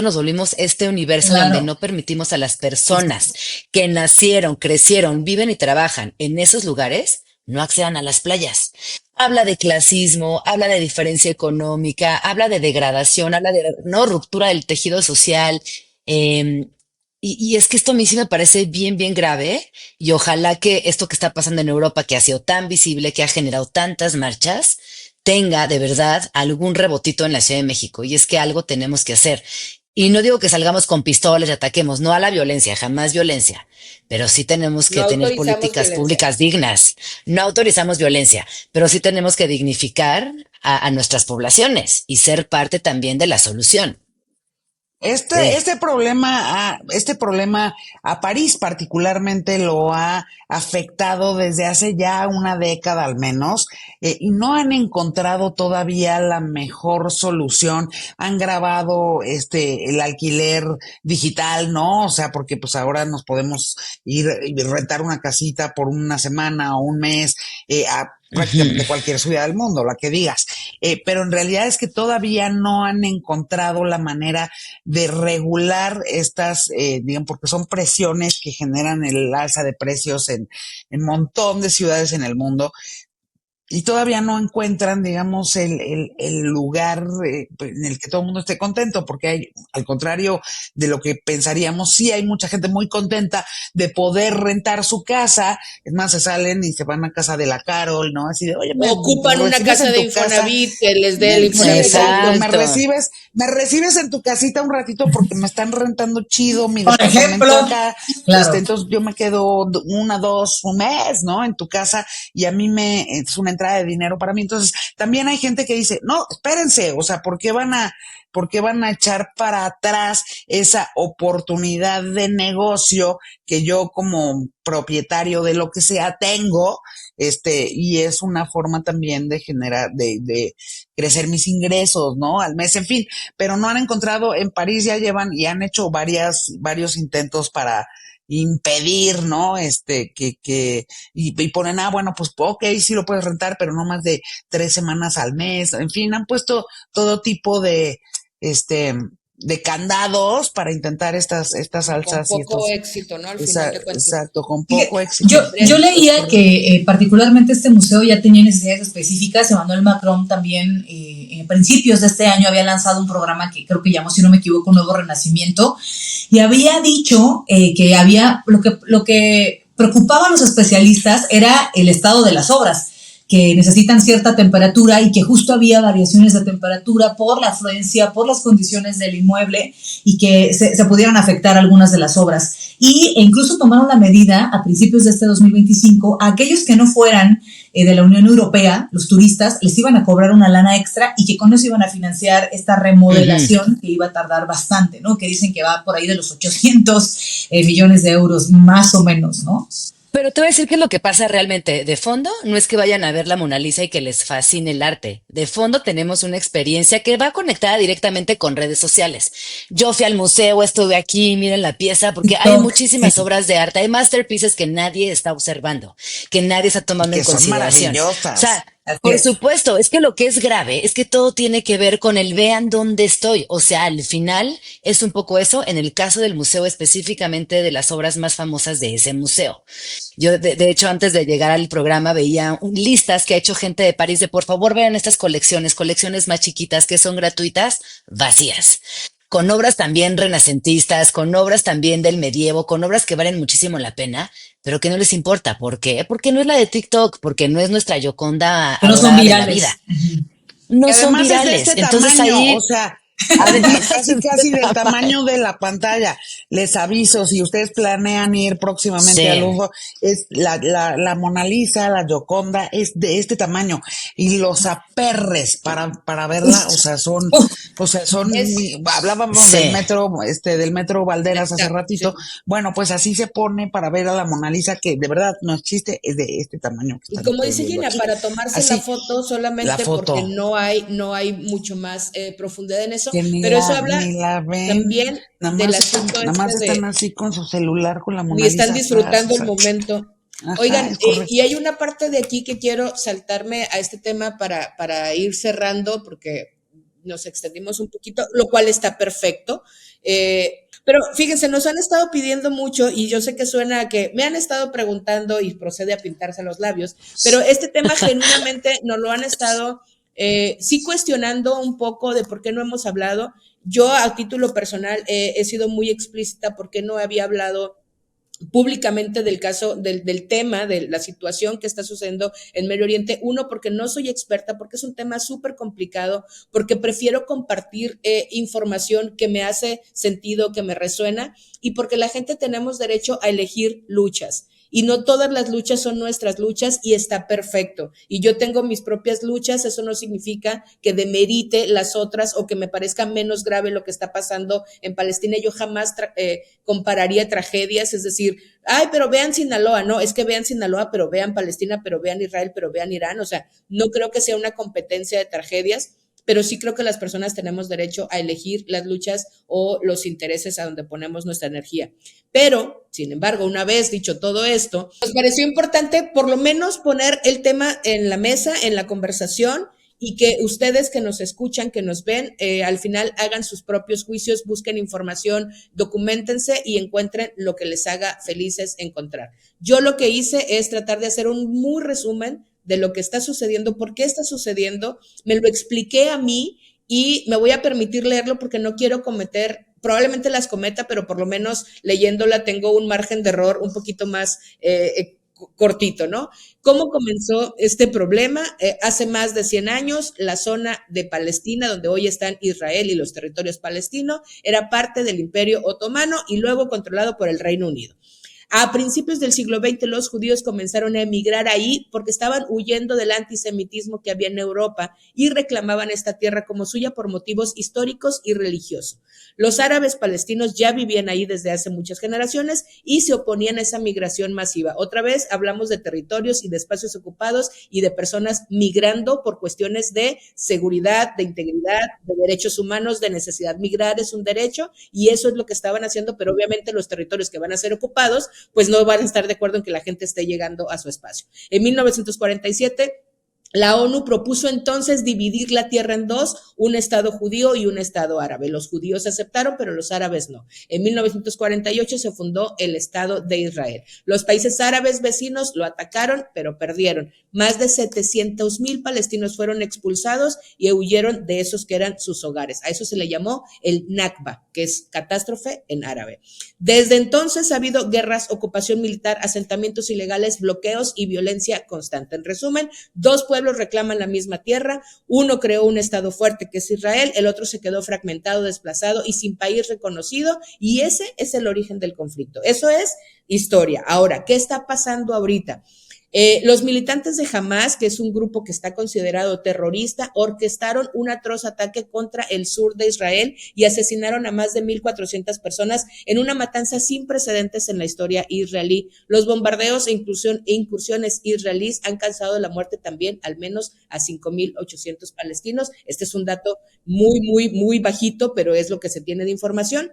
nos volvimos este universo donde no permitimos a las personas que nacieron, crecieron, viven y trabajan en esos lugares no accedan a las playas? Habla de clasismo, habla de diferencia económica, habla de degradación, habla de ruptura del tejido social. Y es que esto a mí sí me parece bien, bien grave, y ojalá que esto que está pasando en Europa, que ha sido tan visible, que ha generado tantas marchas, tenga de verdad algún rebotito en la Ciudad de México. Y es que algo tenemos que hacer. Y no digo que salgamos con pistolas y ataquemos, no a la violencia, jamás violencia, pero sí tenemos que No tener autorizamos políticas violencia. públicas dignas. No autorizamos violencia, pero sí tenemos que dignificar a nuestras poblaciones y ser parte también de la solución. Sí. Este problema a París particularmente lo ha afectado desde hace ya una década al menos, y no han encontrado todavía la mejor solución. Han grabado el alquiler digital, ¿no? O sea, porque pues ahora nos podemos ir y rentar una casita por una semana o un mes, a prácticamente cualquier ciudad del mundo, la que digas. Pero en realidad es que todavía no han encontrado la manera de regular estas, digamos, porque son presiones que generan el alza de precios en un montón de ciudades en el mundo, y todavía no encuentran, digamos, el lugar en el que todo el mundo esté contento, porque hay, al contrario de lo que pensaríamos, sí hay mucha gente muy contenta de poder rentar su casa. Es más, se salen y se van a casa de la Carol, ¿no? Así de, oye, Ocupan una casa de Infonavit que les dé el Infonavit. Exacto, Exacto. me recibes en tu casita un ratito porque me están rentando chido mi Por departamento ejemplo, acá. claro. Entonces yo me quedo un mes, ¿no? En tu casa, y a mí es una entrada de dinero para mí. Entonces también hay gente que dice, no, espérense, o sea, ¿por qué van a echar para atrás esa oportunidad de negocio que yo como propietario de lo que sea tengo? Y es una forma también de generar, de crecer mis ingresos, ¿no? Al mes, en fin, pero no han encontrado. En París ya llevan y han hecho varios intentos para impedir, ¿no? Y ponen, bueno, pues ok, sí lo puedes rentar, pero no más de 3 semanas al mes. En fin, han puesto todo tipo este, de candados para intentar estas Con alzas y poco estos, éxito, ¿no? Al final de cuentas. exacto, con Fíjate, poco éxito. yo leía que particularmente este museo ya tenía necesidades específicas. Emmanuel Macron también en principios de este año había lanzado un programa que creo que llamó, si no me equivoco, Nuevo Renacimiento, y había dicho que había lo que preocupaba a los especialistas era el estado de las obras, que necesitan cierta temperatura y que justo había variaciones de temperatura por la afluencia, por las condiciones del inmueble, y que se pudieran afectar algunas de las obras. E incluso tomaron la medida a principios de este 2025, a aquellos que no fueran de la Unión Europea, los turistas, les iban a cobrar una lana extra y que con eso iban a financiar esta remodelación que iba a tardar bastante, ¿no? Que dicen que va por ahí de los 800 millones de euros, más o menos, ¿no? Pero te voy a decir que lo que pasa realmente de fondo no es que vayan a ver la Mona Lisa y que les fascine el arte. De fondo tenemos una experiencia que va conectada directamente con redes sociales. Yo fui al museo, estuve aquí, miren la pieza, porque hay muchísimas obras de arte, hay masterpieces que nadie está observando, que nadie está tomando en Que son consideración. O maravillosas. sea, por supuesto, es que lo que es grave es que todo tiene que ver con el vean dónde estoy. O sea, al final es un poco eso en el caso del museo, específicamente de las obras más famosas de ese museo. Yo, de hecho, antes de llegar al programa veía listas que ha hecho gente de París de por favor vean estas colecciones más chiquitas que son gratuitas, vacías. Con obras también renacentistas, con obras también del medievo, con obras que valen muchísimo la pena, pero que no les importa. ¿Por qué? Porque no es la de TikTok, porque no es nuestra Gioconda Que no son adorada de la virales. vida. No Y son además es de virales. este Entonces tamaño, ahí, o sea, además casi del tamaño de la pantalla. Les aviso, si ustedes planean ir próximamente al sí. Louvre, es la Mona Lisa, la Gioconda, es de este tamaño. Y los aperres para verla, Es hablábamos Sí. del metro Valderas hace exacto, ratito. sí. Bueno, pues así se pone para ver a la Mona Lisa, que de verdad no es chiste, es de este tamaño que Y están como ustedes dice viendo Gina, aquí. para tomarse la Así, foto la solamente porque foto. no hay mucho más profundidad en eso, Que pero eso habla ni la ven, también del asunto nada más están de así con su celular con la ni Mona están Lisa atrás, o disfrutando el sea, momento. ajá, Oigan, es y correcto. hay una parte de aquí que quiero saltarme a este tema para ir cerrando, porque nos extendimos un poquito, lo cual está perfecto. Pero fíjense, nos han estado pidiendo mucho y yo sé que suena a que me han estado preguntando y procede a pintarse los labios, pero este tema genuinamente nos lo han estado sí cuestionando un poco de por qué no hemos hablado. Yo a título personal he sido muy explícita porque no había hablado públicamente del caso, del tema, de la situación que está sucediendo en Medio Oriente. Uno, porque no soy experta, porque es un tema súper complicado, porque prefiero compartir información que me hace sentido, que me resuena, y porque la gente tenemos derecho a elegir luchas. Y no todas las luchas son nuestras luchas y está perfecto. Y yo tengo mis propias luchas, eso no significa que demerite las otras o que me parezca menos grave lo que está pasando en Palestina. Yo jamás compararía tragedias, es decir, ay, pero vean Sinaloa, no, es que vean Sinaloa, pero vean Palestina, pero vean Israel, pero vean Irán. O sea, no creo que sea una competencia de tragedias, pero sí creo que las personas tenemos derecho a elegir las luchas o los intereses a donde ponemos nuestra energía. Pero, sin embargo, una vez dicho todo esto, nos pareció importante por lo menos poner el tema en la mesa, en la conversación, y que ustedes que nos escuchan, que nos ven, al final hagan sus propios juicios, busquen información, documentense y encuentren lo que les haga felices encontrar. Yo lo que hice es tratar de hacer un muy resumen de lo que está sucediendo, por qué está sucediendo, me lo expliqué a mí y me voy a permitir leerlo porque no quiero cometer, probablemente las cometa, pero por lo menos leyéndola tengo un margen de error un poquito más cortito, ¿no? ¿Cómo comenzó este problema? Hace más de 100 años, la zona de Palestina, donde hoy están Israel y los territorios palestinos, era parte del Imperio Otomano y luego controlado por el Reino Unido. A principios del siglo XX los judíos comenzaron a emigrar ahí porque estaban huyendo del antisemitismo que había en Europa y reclamaban esta tierra como suya por motivos históricos y religiosos. Los árabes palestinos ya vivían ahí desde hace muchas generaciones y se oponían a esa migración masiva. Otra vez hablamos de territorios y de espacios ocupados y de personas migrando por cuestiones de seguridad, de integridad, de derechos humanos, de necesidad. Migrar es un derecho y eso es lo que estaban haciendo, pero obviamente los territorios que van a ser ocupados pues no van a estar de acuerdo en que la gente esté llegando a su espacio. En 1947, la ONU propuso entonces dividir la tierra en dos, un estado judío y un estado árabe. Los judíos aceptaron, pero los árabes no. En 1948 se fundó el Estado de Israel. Los países árabes vecinos lo atacaron, pero perdieron. Más de 700,000 palestinos fueron expulsados y huyeron de esos que eran sus hogares. A eso se le llamó el Nakba, que es catástrofe en árabe. Desde entonces ha habido guerras, ocupación militar, asentamientos ilegales, bloqueos y violencia constante. En resumen, dos pueblos reclaman la misma tierra, uno creó un estado fuerte que es Israel, el otro se quedó fragmentado, desplazado y sin país reconocido, y ese es el origen del conflicto. Eso es historia. Ahora, ¿qué está pasando ahorita? Los militantes de Hamas, que es un grupo que está considerado terrorista, orquestaron un atroz ataque contra el sur de Israel y asesinaron a más de 1,400 personas en una matanza sin precedentes en la historia israelí. Los bombardeos e incursiones israelíes han causado la muerte también al menos a 5,800 palestinos. Este es un dato muy bajito, pero es lo que se tiene de información.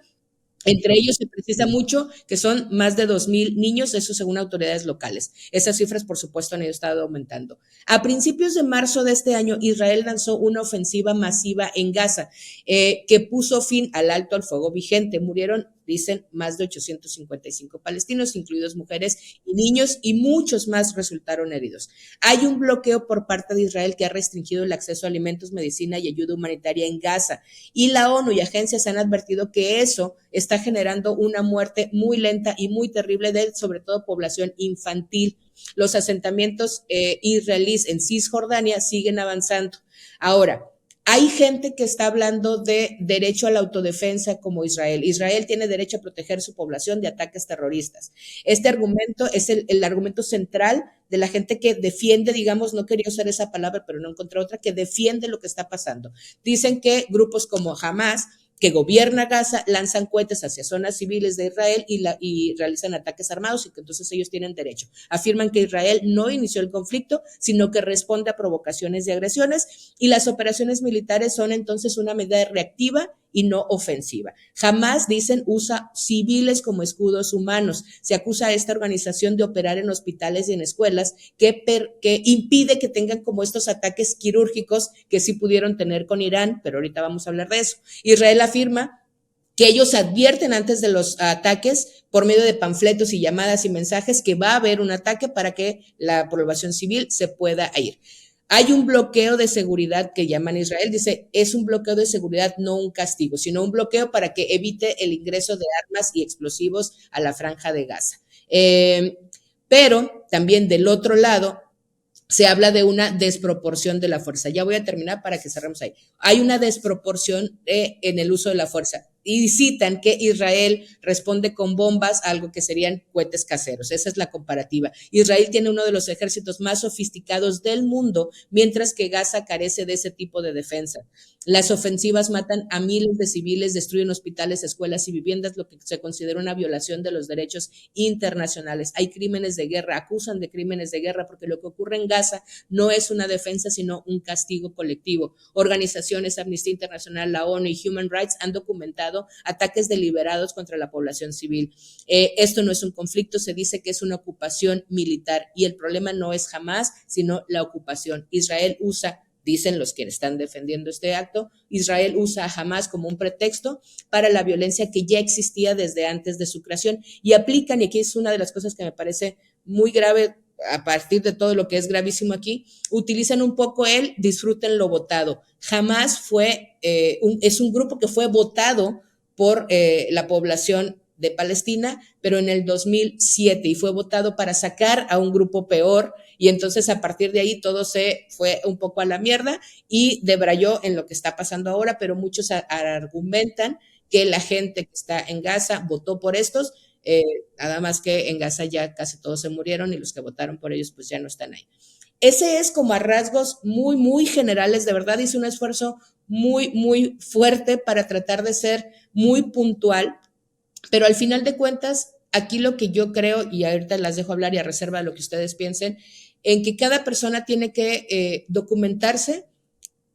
Entre ellos se precisa mucho que son más de 2,000 niños, eso según autoridades locales. Esas cifras, por supuesto, han estado aumentando. A principios de marzo de este año, Israel lanzó una ofensiva masiva en Gaza que puso fin al alto al fuego vigente. Murieron, dicen, más de 855 palestinos, incluidos mujeres y niños, y muchos más resultaron heridos. Hay un bloqueo por parte de Israel que ha restringido el acceso a alimentos, medicina y ayuda humanitaria en Gaza. Y la ONU y agencias han advertido que eso está generando una muerte muy lenta y muy terrible de, sobre todo, población infantil. Los asentamientos israelíes en Cisjordania siguen avanzando. Ahora, hay gente que está hablando de derecho a la autodefensa como Israel. Israel tiene derecho a proteger su población de ataques terroristas. Este argumento es el argumento central de la gente que defiende, digamos, no quería usar esa palabra, pero no encontré otra, que defiende lo que está pasando. Dicen que grupos como Hamas, que gobierna Gaza, lanzan cohetes hacia zonas civiles de Israel y realizan ataques armados y que entonces ellos tienen derecho. Afirman que Israel no inició el conflicto, sino que responde a provocaciones y agresiones, y las operaciones militares son entonces una medida reactiva y no ofensiva. Jamás, dicen, usa civiles como escudos humanos. Se acusa a esta organización de operar en hospitales y en escuelas que impide que tengan como estos ataques quirúrgicos que sí pudieron tener con Irán, pero ahorita vamos a hablar de eso. Israel afirma que ellos advierten antes de los ataques por medio de panfletos y llamadas y mensajes que va a haber un ataque para que la población civil se pueda ir. Hay un bloqueo de seguridad que llaman Israel, dice, es un bloqueo de seguridad, no un castigo, sino un bloqueo para que evite el ingreso de armas y explosivos a la franja de Gaza. Pero también del otro lado se habla de una desproporción de la fuerza. Ya voy a terminar para que cerremos ahí. Hay una desproporción en el uso de la fuerza. Y citan que Israel responde con bombas, algo que serían cohetes caseros. Esa es la comparativa. Israel tiene uno de los ejércitos más sofisticados del mundo, mientras que Gaza carece de ese tipo de defensa. Las ofensivas matan a miles de civiles, destruyen hospitales, escuelas y viviendas, lo que se considera una violación de los derechos internacionales. Hay crímenes de guerra, acusan de crímenes de guerra, porque lo que ocurre en Gaza no es una defensa, sino un castigo colectivo. Organizaciones, Amnistía Internacional, la ONU y Human Rights han documentado ataques deliberados contra la población civil. Esto no es un conflicto, se dice que es una ocupación militar y el problema no es Hamás, sino la ocupación. Israel usa, dicen los que están defendiendo este acto, Israel usa a Hamás como un pretexto para la violencia que ya existía desde antes de su creación y aplican, y aquí es una de las cosas que me parece muy grave a partir de todo lo que es gravísimo aquí, utilizan un poco el disfruten lo votado. Hamás es un grupo que fue votado por la población de Palestina, pero en el 2007 y fue votado para sacar a un grupo peor y entonces a partir de ahí todo se fue un poco a la mierda y debrayó en lo que está pasando ahora, pero muchos argumentan que la gente que está en Gaza votó por estos, nada más que en Gaza ya casi todos se murieron y los que votaron por ellos pues ya no están ahí. Ese es como a rasgos muy, muy generales, de verdad hice un esfuerzo muy, muy fuerte para tratar de ser muy puntual, pero al final de cuentas, aquí lo que yo creo, y ahorita las dejo hablar y a reserva de lo que ustedes piensen, en que cada persona tiene que documentarse,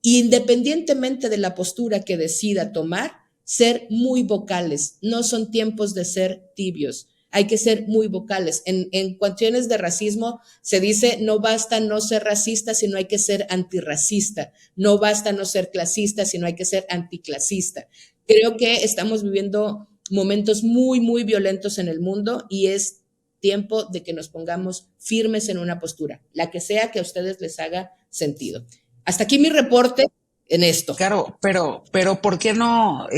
independientemente de la postura que decida tomar, ser muy vocales, no son tiempos de ser tibios. Hay que ser muy vocales. En cuestiones de racismo se dice no basta no ser racista, sino hay que ser antirracista. No basta no ser clasista, sino hay que ser anticlasista. Creo que estamos viviendo momentos muy, muy violentos en el mundo y es tiempo de que nos pongamos firmes en una postura, la que sea que a ustedes les haga sentido. Hasta aquí mi reporte en esto. Claro, pero ¿por qué no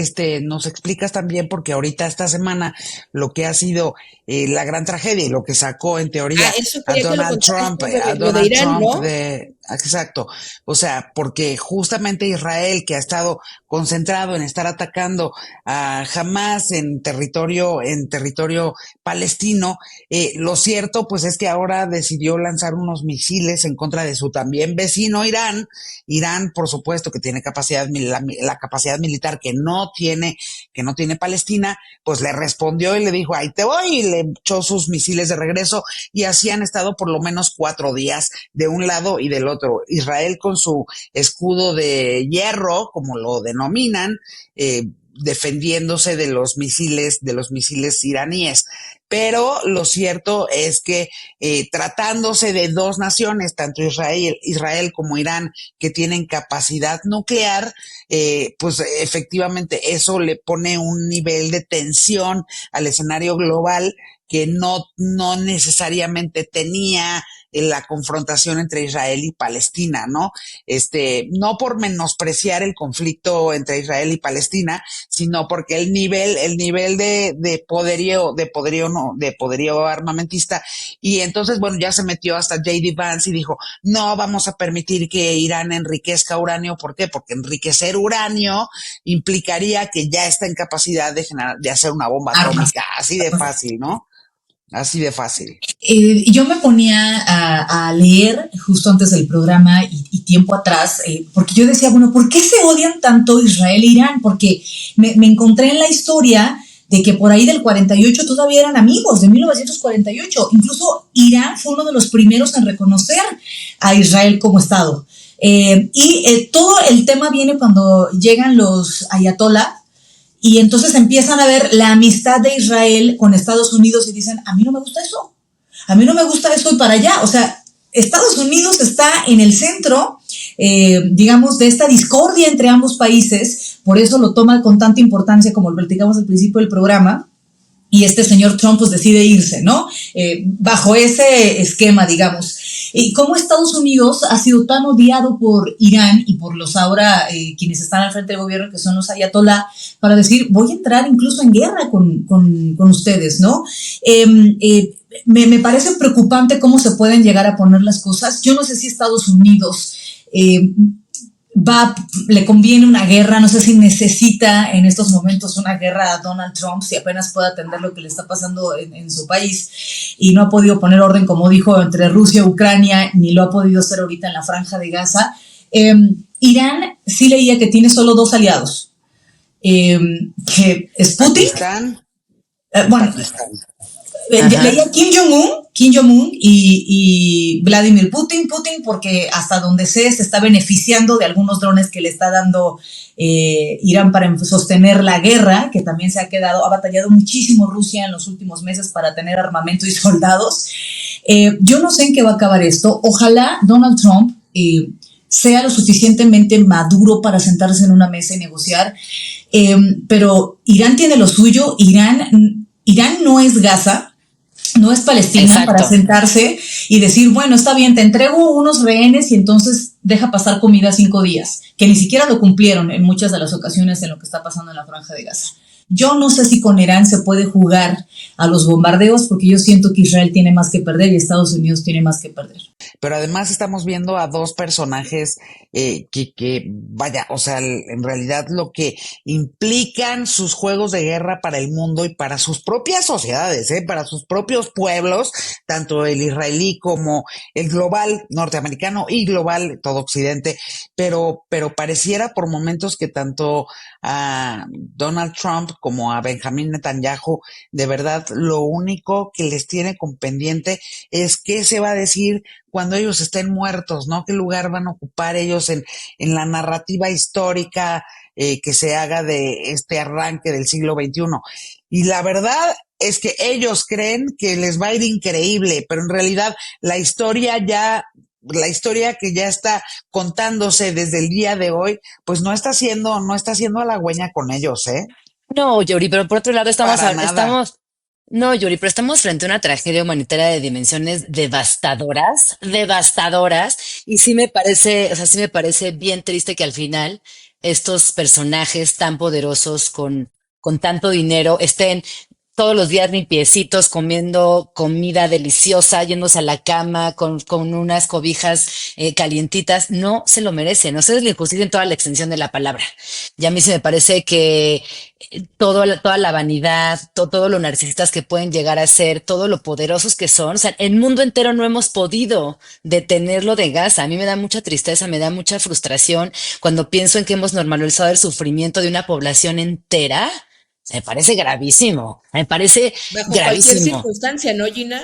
nos explicas también? Porque ahorita esta semana lo que ha sido la gran tragedia y lo que sacó en teoría a Donald Trump, exacto, o sea, porque justamente Israel, que ha estado concentrado en estar atacando a Hamás en territorio palestino, lo cierto pues es que ahora decidió lanzar unos misiles en contra de su también vecino Irán, por supuesto que tiene la capacidad militar que no tiene Palestina, pues le respondió y le dijo, ahí te voy, y le echó sus misiles de regreso, y así han estado por lo menos 4 días de un lado y del otro. Israel con su escudo de hierro, como lo denominan, defendiéndose de los misiles iraníes. Pero lo cierto es que tratándose de dos naciones, tanto Israel como Irán, que tienen capacidad nuclear, pues efectivamente eso le pone un nivel de tensión al escenario global que no necesariamente tenía la confrontación entre Israel y Palestina, ¿no? No por menospreciar el conflicto entre Israel y Palestina, sino porque el nivel de poderío armamentista, y entonces, bueno, ya se metió hasta J.D. Vance y dijo, no vamos a permitir que Irán enriquezca uranio. ¿Por qué? Porque enriquecer uranio implicaría que ya está en capacidad de hacer una bomba atómica, así de fácil, ¿no? Así de fácil. Yo me ponía a leer justo antes del programa y tiempo atrás, porque yo decía, bueno, ¿por qué se odian tanto Israel e Irán? Porque me encontré en la historia de que por ahí del 48 todavía eran amigos, de 1948. Incluso Irán fue uno de los primeros en reconocer a Israel como Estado. Todo el tema viene cuando llegan los ayatolá, y entonces empiezan a ver la amistad de Israel con Estados Unidos y dicen, a mí no me gusta eso y para allá. O sea, Estados Unidos está en el centro, digamos, de esta discordia entre ambos países, por eso lo toma con tanta importancia como lo platicamos al principio del programa, y este señor Trump pues decide irse, ¿no? Bajo ese esquema, digamos. Y cómo Estados Unidos ha sido tan odiado por Irán y por los ahora quienes están al frente del gobierno, que son los ayatolá, para decir, voy a entrar incluso en guerra con ustedes, ¿no? Me parece preocupante cómo se pueden llegar a poner las cosas. Yo no sé si Estados Unidos le conviene una guerra, no sé si necesita en estos momentos una guerra a Donald Trump, si apenas puede atender lo que le está pasando en su país y no ha podido poner orden, como dijo, entre Rusia y Ucrania, ni lo ha podido hacer ahorita en la Franja de Gaza. Irán sí leía que tiene solo 2 aliados, que es Putin. Bueno, leía Kim Jong-un y Vladimir Putin, porque hasta donde sé se está beneficiando de algunos drones que le está dando Irán para sostener la guerra, que también ha batallado muchísimo Rusia en los últimos meses para tener armamento y soldados. Yo no sé en qué va a acabar esto. Ojalá Donald Trump sea lo suficientemente maduro para sentarse en una mesa y negociar, pero Irán tiene lo suyo. Irán no es Gaza, no es Palestina. Exacto. Para sentarse y decir, bueno, está bien, te entrego unos rehenes y entonces deja pasar comida 5 días, que ni siquiera lo cumplieron en muchas de las ocasiones en lo que está pasando en la Franja de Gaza. Yo no sé si con Irán se puede jugar a los bombardeos, porque yo siento que Israel tiene más que perder y Estados Unidos tiene más que perder. Pero además estamos viendo a 2 personajes vaya, o sea, en realidad lo que implican sus juegos de guerra para el mundo y para sus propias sociedades, para sus propios pueblos, tanto el israelí como el global norteamericano y global todo Occidente, pero pareciera por momentos que tanto a Donald Trump como a Benjamín Netanyahu, de verdad, lo único que les tiene con pendiente es qué se va a decir cuando ellos estén muertos, ¿no? ¿Qué lugar van a ocupar ellos en la narrativa histórica que se haga de este arranque del siglo XXI? Y la verdad es que ellos creen que les va a ir increíble, pero en realidad la historia que ya está contándose desde el día de hoy, pues no está haciendo halagüeña con ellos, ¿eh? No, Yuri, pero por otro lado no, Yuri, pero estamos frente a una tragedia humanitaria de dimensiones devastadoras, y sí me parece bien triste que al final estos personajes tan poderosos con tanto dinero estén todos los días limpiecitos, comiendo comida deliciosa, yéndose a la cama con unas cobijas calientitas. No se lo merecen. No es la injusticia en toda la extensión de la palabra. Y a mí se me parece que toda la vanidad, todo lo narcisistas que pueden llegar a ser, todo lo poderosos que son. O sea, el mundo entero no hemos podido detenerlo de Gaza. A mí me da mucha tristeza, me da mucha frustración cuando pienso en que hemos normalizado el sufrimiento de una población entera. Me parece gravísimo, bajo cualquier circunstancia, ¿no, Gina?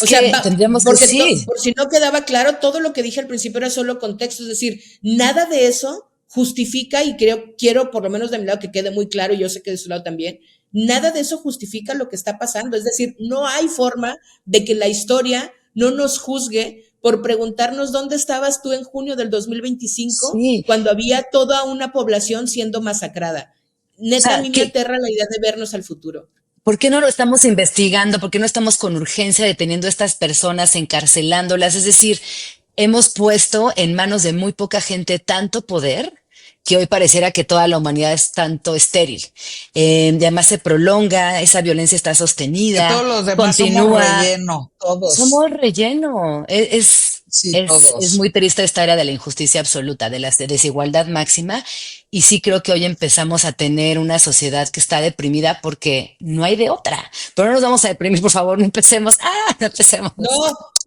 O sea, tendríamos que sí. Por si no quedaba claro, todo lo que dije al principio era solo contexto, es decir, nada de eso justifica, y quiero por lo menos de mi lado que quede muy claro, y yo sé que de su lado también, nada de eso justifica lo que está pasando. Es decir, no hay forma de que la historia no nos juzgue por preguntarnos dónde estabas tú en junio del 2025, cuando había toda una población siendo masacrada. Neta, a mí me aterra la idea de vernos al futuro. ¿Por qué no lo estamos investigando? ¿Por qué no estamos con urgencia deteniendo a estas personas, encarcelándolas? Es decir, hemos puesto en manos de muy poca gente tanto poder que hoy pareciera que toda la humanidad es tanto estéril. Y además se prolonga, esa violencia está sostenida. Que todos los demás continúa. Somos relleno, todos. Somos relleno. Es muy triste esta era de la injusticia absoluta, de la desigualdad máxima. Y sí creo que hoy empezamos a tener una sociedad que está deprimida porque no hay de otra. Pero no nos vamos a deprimir, por favor, no empecemos. No empecemos.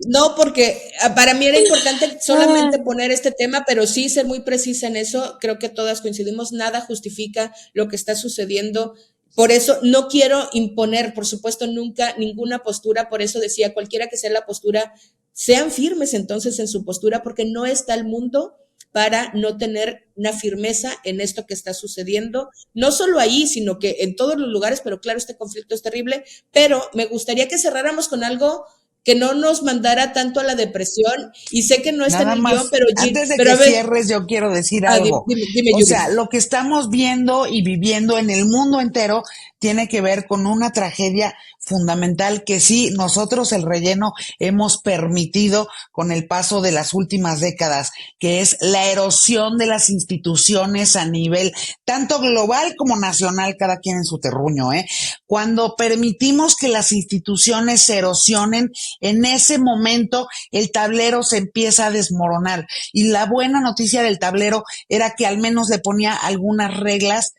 No, porque para mí era importante solamente poner este tema, pero sí ser muy precisa en eso. Creo que todas coincidimos, nada justifica lo que está sucediendo. Por eso no quiero imponer, por supuesto, nunca ninguna postura. Por eso decía, cualquiera que sea la postura, sean firmes entonces en su postura, porque no está el mundo para no tener una firmeza en esto que está sucediendo, no solo ahí, sino que en todos los lugares. Pero claro, este conflicto es terrible, pero me gustaría que cerráramos con algo que no nos mandara tanto a la depresión, y sé que no está en el guión, pero antes de que cierres, yo quiero decir algo. Dime, o sea, lo que estamos viendo y viviendo en el mundo entero tiene que ver con una tragedia fundamental que sí, nosotros el relleno hemos permitido con el paso de las últimas décadas, que es la erosión de las instituciones a nivel tanto global como nacional, cada quien en su terruño, ¿eh? Cuando permitimos que las instituciones se erosionen, en ese momento el tablero se empieza a desmoronar. Y la buena noticia del tablero era que al menos le ponía algunas reglas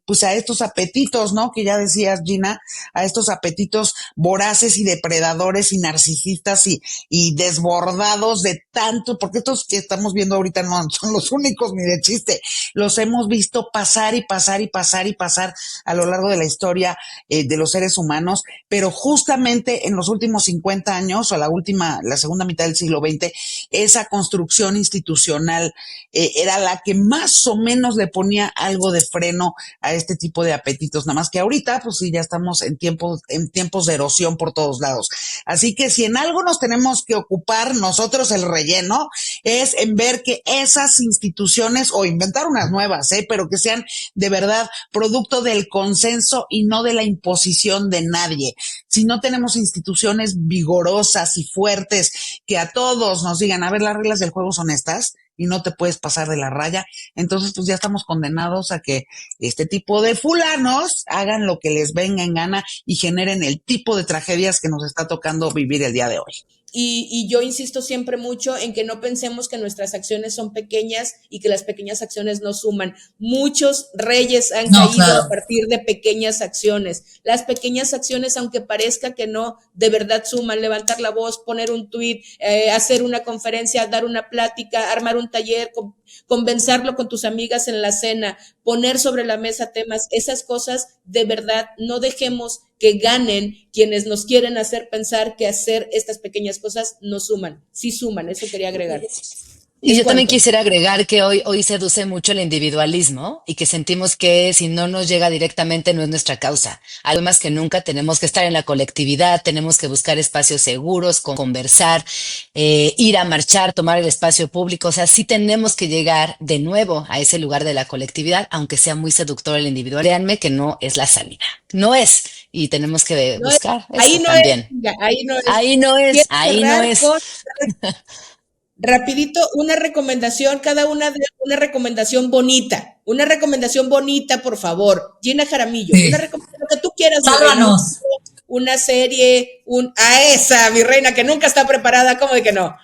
pues a estos apetitos, ¿no? Que ya decías, Gina, a estos apetitos voraces y depredadores y narcisistas y desbordados de tanto, porque estos que estamos viendo ahorita no son los únicos ni de chiste, los hemos visto pasar y pasar y pasar y pasar a lo largo de la historia de los seres humanos, pero justamente en los últimos 50 años o la segunda mitad del siglo XX, esa construcción institucional era la que más o menos le ponía algo de freno a este tipo de apetitos, nada más que ahorita pues sí ya estamos en tiempos de erosión por todos lados. Así que si en algo nos tenemos que ocupar nosotros el relleno es en ver que esas instituciones o inventar unas nuevas, pero que sean de verdad producto del consenso y no de la imposición de nadie. Si no tenemos instituciones vigorosas y fuertes que a todos nos digan, a ver, las reglas del juego son estas y no te puedes pasar de la raya, entonces pues ya estamos condenados a que este tipo de fulanos hagan lo que les venga en gana y generen el tipo de tragedias que nos está tocando vivir el día de hoy. Y yo insisto siempre mucho en que no pensemos que nuestras acciones son pequeñas y que las pequeñas acciones no suman. Muchos reyes han caído a partir de pequeñas acciones. Las pequeñas acciones, aunque parezca que no, de verdad suman. Levantar la voz, poner un tuit, hacer una conferencia, dar una plática, armar un taller, convencerlo con tus amigas en la cena, poner sobre la mesa temas. Esas cosas, de verdad, no dejemos que ganen quienes nos quieren hacer pensar que hacer estas pequeñas cosas no suman. Sí suman, eso quería agregar. Y yo también quisiera agregar que hoy seduce mucho el individualismo y que sentimos que si no nos llega directamente no es nuestra causa. Algo más que nunca tenemos que estar en la colectividad, tenemos que buscar espacios seguros, conversar, ir a marchar, tomar el espacio público. O sea, sí tenemos que llegar de nuevo a ese lugar de la colectividad, aunque sea muy seductor el individual. Créanme que no es la salida. No es. Y tenemos que buscar eso ahí no también. Ahí no es. Ahí no es. Rapidito, una recomendación, cada una de una recomendación bonita, por favor. Gina Jaramillo, sí. Una recomendación que tú quieras. Sálvanos. Una serie, esa, mi reina, que nunca está preparada, ¿cómo de que no?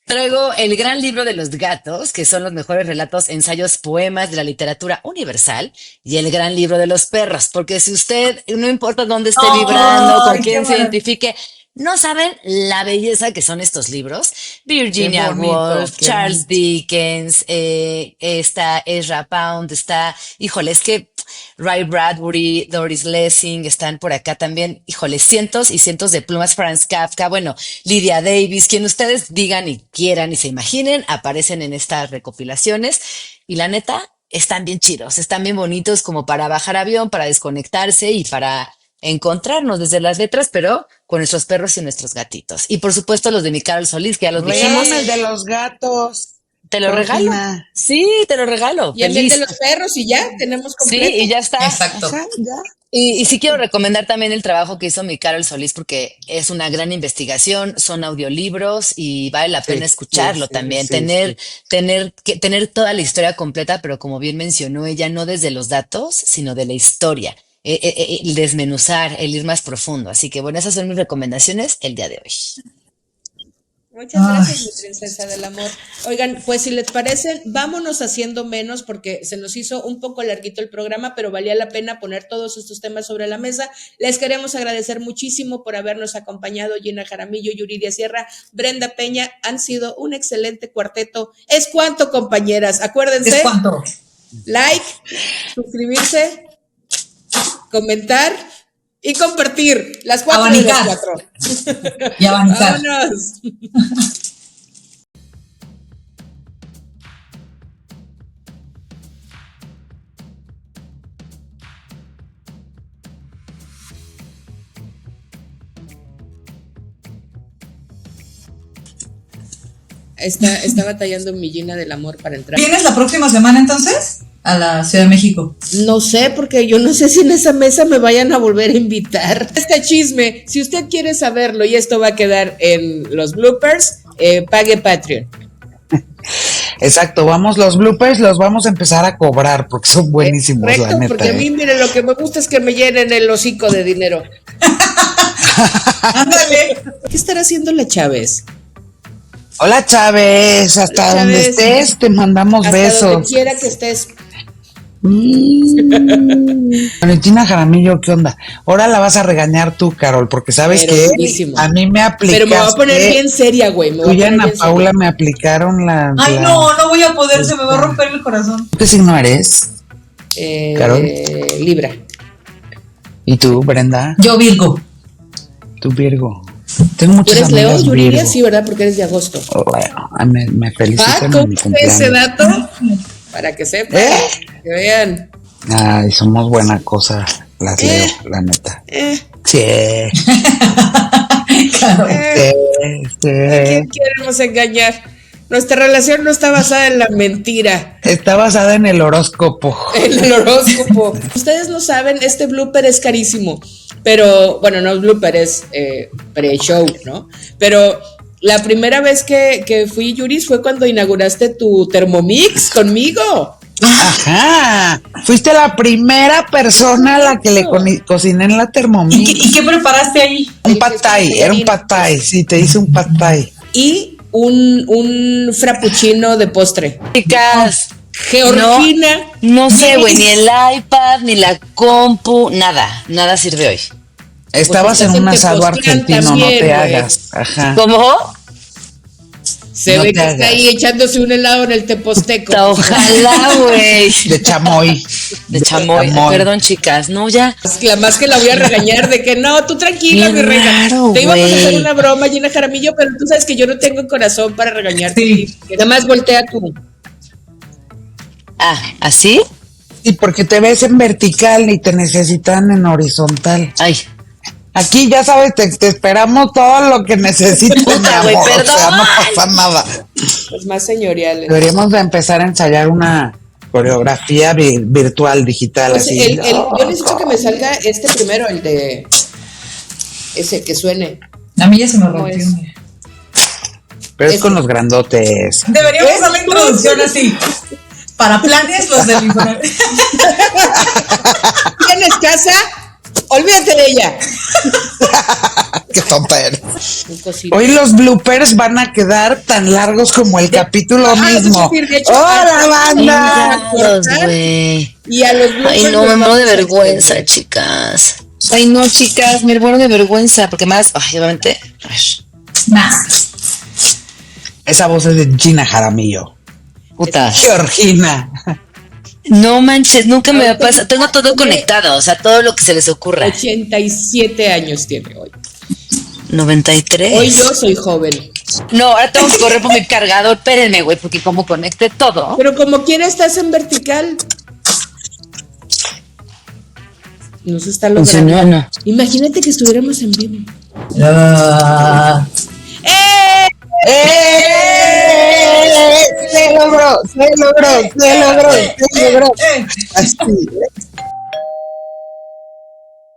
Traigo el gran libro de los gatos, que son los mejores relatos, ensayos, poemas de la literatura universal, y el gran libro de los perros, porque si usted, no importa dónde esté vibrando, con quién se identifique, no saben la belleza que son estos libros. Virginia Woolf, Charles Dickens, está Ezra Pound, híjole, es que Ray Bradbury, Doris Lessing están por acá también, híjole, cientos y cientos de plumas. Franz Kafka, bueno, Lydia Davis, quien ustedes digan y quieran y se imaginen, aparecen en estas recopilaciones y la neta, están bien chidos, están bien bonitos como para bajar avión, para desconectarse y para encontrarnos desde las letras, pero con nuestros perros y nuestros gatitos. Y por supuesto los de mi Carol Solís, que ya los dijimos. El de los gatos. Te lo regalo. Sí, te lo regalo. Y el de los perros y ya tenemos completo. Sí, y ya está. Exacto. Ajá, ya. Y sí quiero recomendar también el trabajo que hizo mi Carol Solís porque es una gran investigación, son audiolibros y vale la pena escucharlo también, tener toda la historia completa, pero como bien mencionó ella, no desde los datos, sino de la historia, el desmenuzar, el ir más profundo. Así que bueno, esas son mis recomendaciones el día de hoy. Muchas gracias, mi princesa del amor. Oigan, pues si les parece, vámonos haciendo menos porque se nos hizo un poco larguito el programa, pero valía la pena poner todos estos temas sobre la mesa. Les queremos agradecer muchísimo por habernos acompañado, Gina Jaramillo, Yuridia Sierra, Brenda Peña. Han sido un excelente cuarteto. ¿Es cuánto, compañeras? Acuérdense. ¿Es cuánto? Like, suscribirse, comentar y compartir. Las 4 abanicar. De las 4. Y abanicar. Vámonos. Está batallando mi Gina del amor para entrar. ¿Vienes la próxima semana entonces? a la Ciudad de México? No sé, porque yo no sé si en esa mesa me vayan a volver a invitar. Este chisme, si usted quiere saberlo y esto va a quedar en los bloopers, pague Patreon. Exacto, los bloopers los vamos a empezar a cobrar porque son buenísimos, Correcto, la neta. porque a mí, mire, lo que me gusta es que me llenen el hocico de dinero. Ándale. ¿Qué estará haciendo la Chávez? Hola Chávez, hasta Hola, donde Chávez. estés te mandamos Hasta besos. donde quiera que estés. Valentina Jaramillo, ¿qué onda? Ahora la vas a regañar tú, Carol, porque sabes Pero que durísimo. a mí me aplicaste. Pero me voy a poner bien seria, güey. Tú y Ana Paula me aplicaron la... Ay, no voy a poder, se me va a romper el corazón. ¿Qué signo eres? Carol. Libra. ¿Y tú, Brenda? Yo Virgo. Tú, Virgo. Tengo ¿Tú muchas eres Leo, amigas Yuridia? Virgo. Sí, ¿verdad? Porque eres de agosto. Me felicitan en ¿cómo mi fue ese cumpleaños. dato? Para que sepan, que vean. Ay, somos buena cosa, las Leo, la neta. Sí, Claro. sí. ¿A quién queremos engañar? Nuestra relación no está basada en la mentira, Está basada en el horóscopo. en el horóscopo. Ustedes no saben, este blooper es carísimo, pero, bueno, no es blooper, es pre-show, ¿no? Pero la primera vez que fui, Yuris, fue cuando inauguraste tu Thermomix conmigo. Ajá. Fuiste la primera persona a la que le cociné en la Thermomix. ¿Y qué preparaste ahí? Un pad thai, era un pad thai. Sí, te hice un pad thai. Y un frappuccino de postre. Chicas, Georgina. no sé, güey, ni el iPad, ni la compu, nada sirve hoy. Estabas Pues en un estás en asado Tepoztlán argentino, no también, te güey. hagas. Ajá. ¿Cómo? Se No ve te que está hagas. ahí echándose un helado en el teposteco. Ojalá, güey. De chamoy. De chamoy. Perdón, chicas, no, ya. Más que la voy a regañar de que no, tú tranquila, Bien mi reina. raro, Te íbamos a güey. hacer una broma, Gina Jaramillo, pero tú sabes que yo no tengo corazón para regañarte. Sí. Que nada más voltea tú. Ah, ¿así? Sí, porque te ves en vertical y te necesitan en horizontal. Ay, Aquí ya sabes, te esperamos todo lo que necesites, mi Puta, güey, amor. O sea, perdón. no pasa nada. Los más señoriales. Deberíamos de empezar a ensayar una coreografía virtual, digital, Pues así. yo necesito que me salga este primero, el de ese que suene. A mí ya se me ¿Cómo rompió. es? Pero es con los grandotes. Deberíamos hacer la introducción así. Para planes, los del Infonavit. ¿Tienes casa? Olvídate de ella. Qué tonta eres. Un cosito. Hoy los bloopers van a quedar tan largos como el capítulo mismo. es decir, de hecho, ¡Hola, banda! chingados, güey. Y a los bloopers Ay, no, los me muero vamos de a vergüenza, extender. chicas. Ay, no, chicas, me muero de vergüenza, porque más, ay, obviamente, ay, Nah. Esa voz es de Gina Jaramillo. puta. Georgina. No manches, nunca me va a pasar. Tengo todo conectado, o sea, todo lo que se les ocurra. 87 años tiene hoy. 93. Hoy yo soy joven. No, ahora tengo que correr por mi cargador. Espérenme, güey, porque como conecté todo. Pero como quiera estás en vertical. No se está logrando. Funcionó, no. Imagínate que estuviéramos en vivo. ¡Eh! Se logró, se logró, se logró, se logró. Así.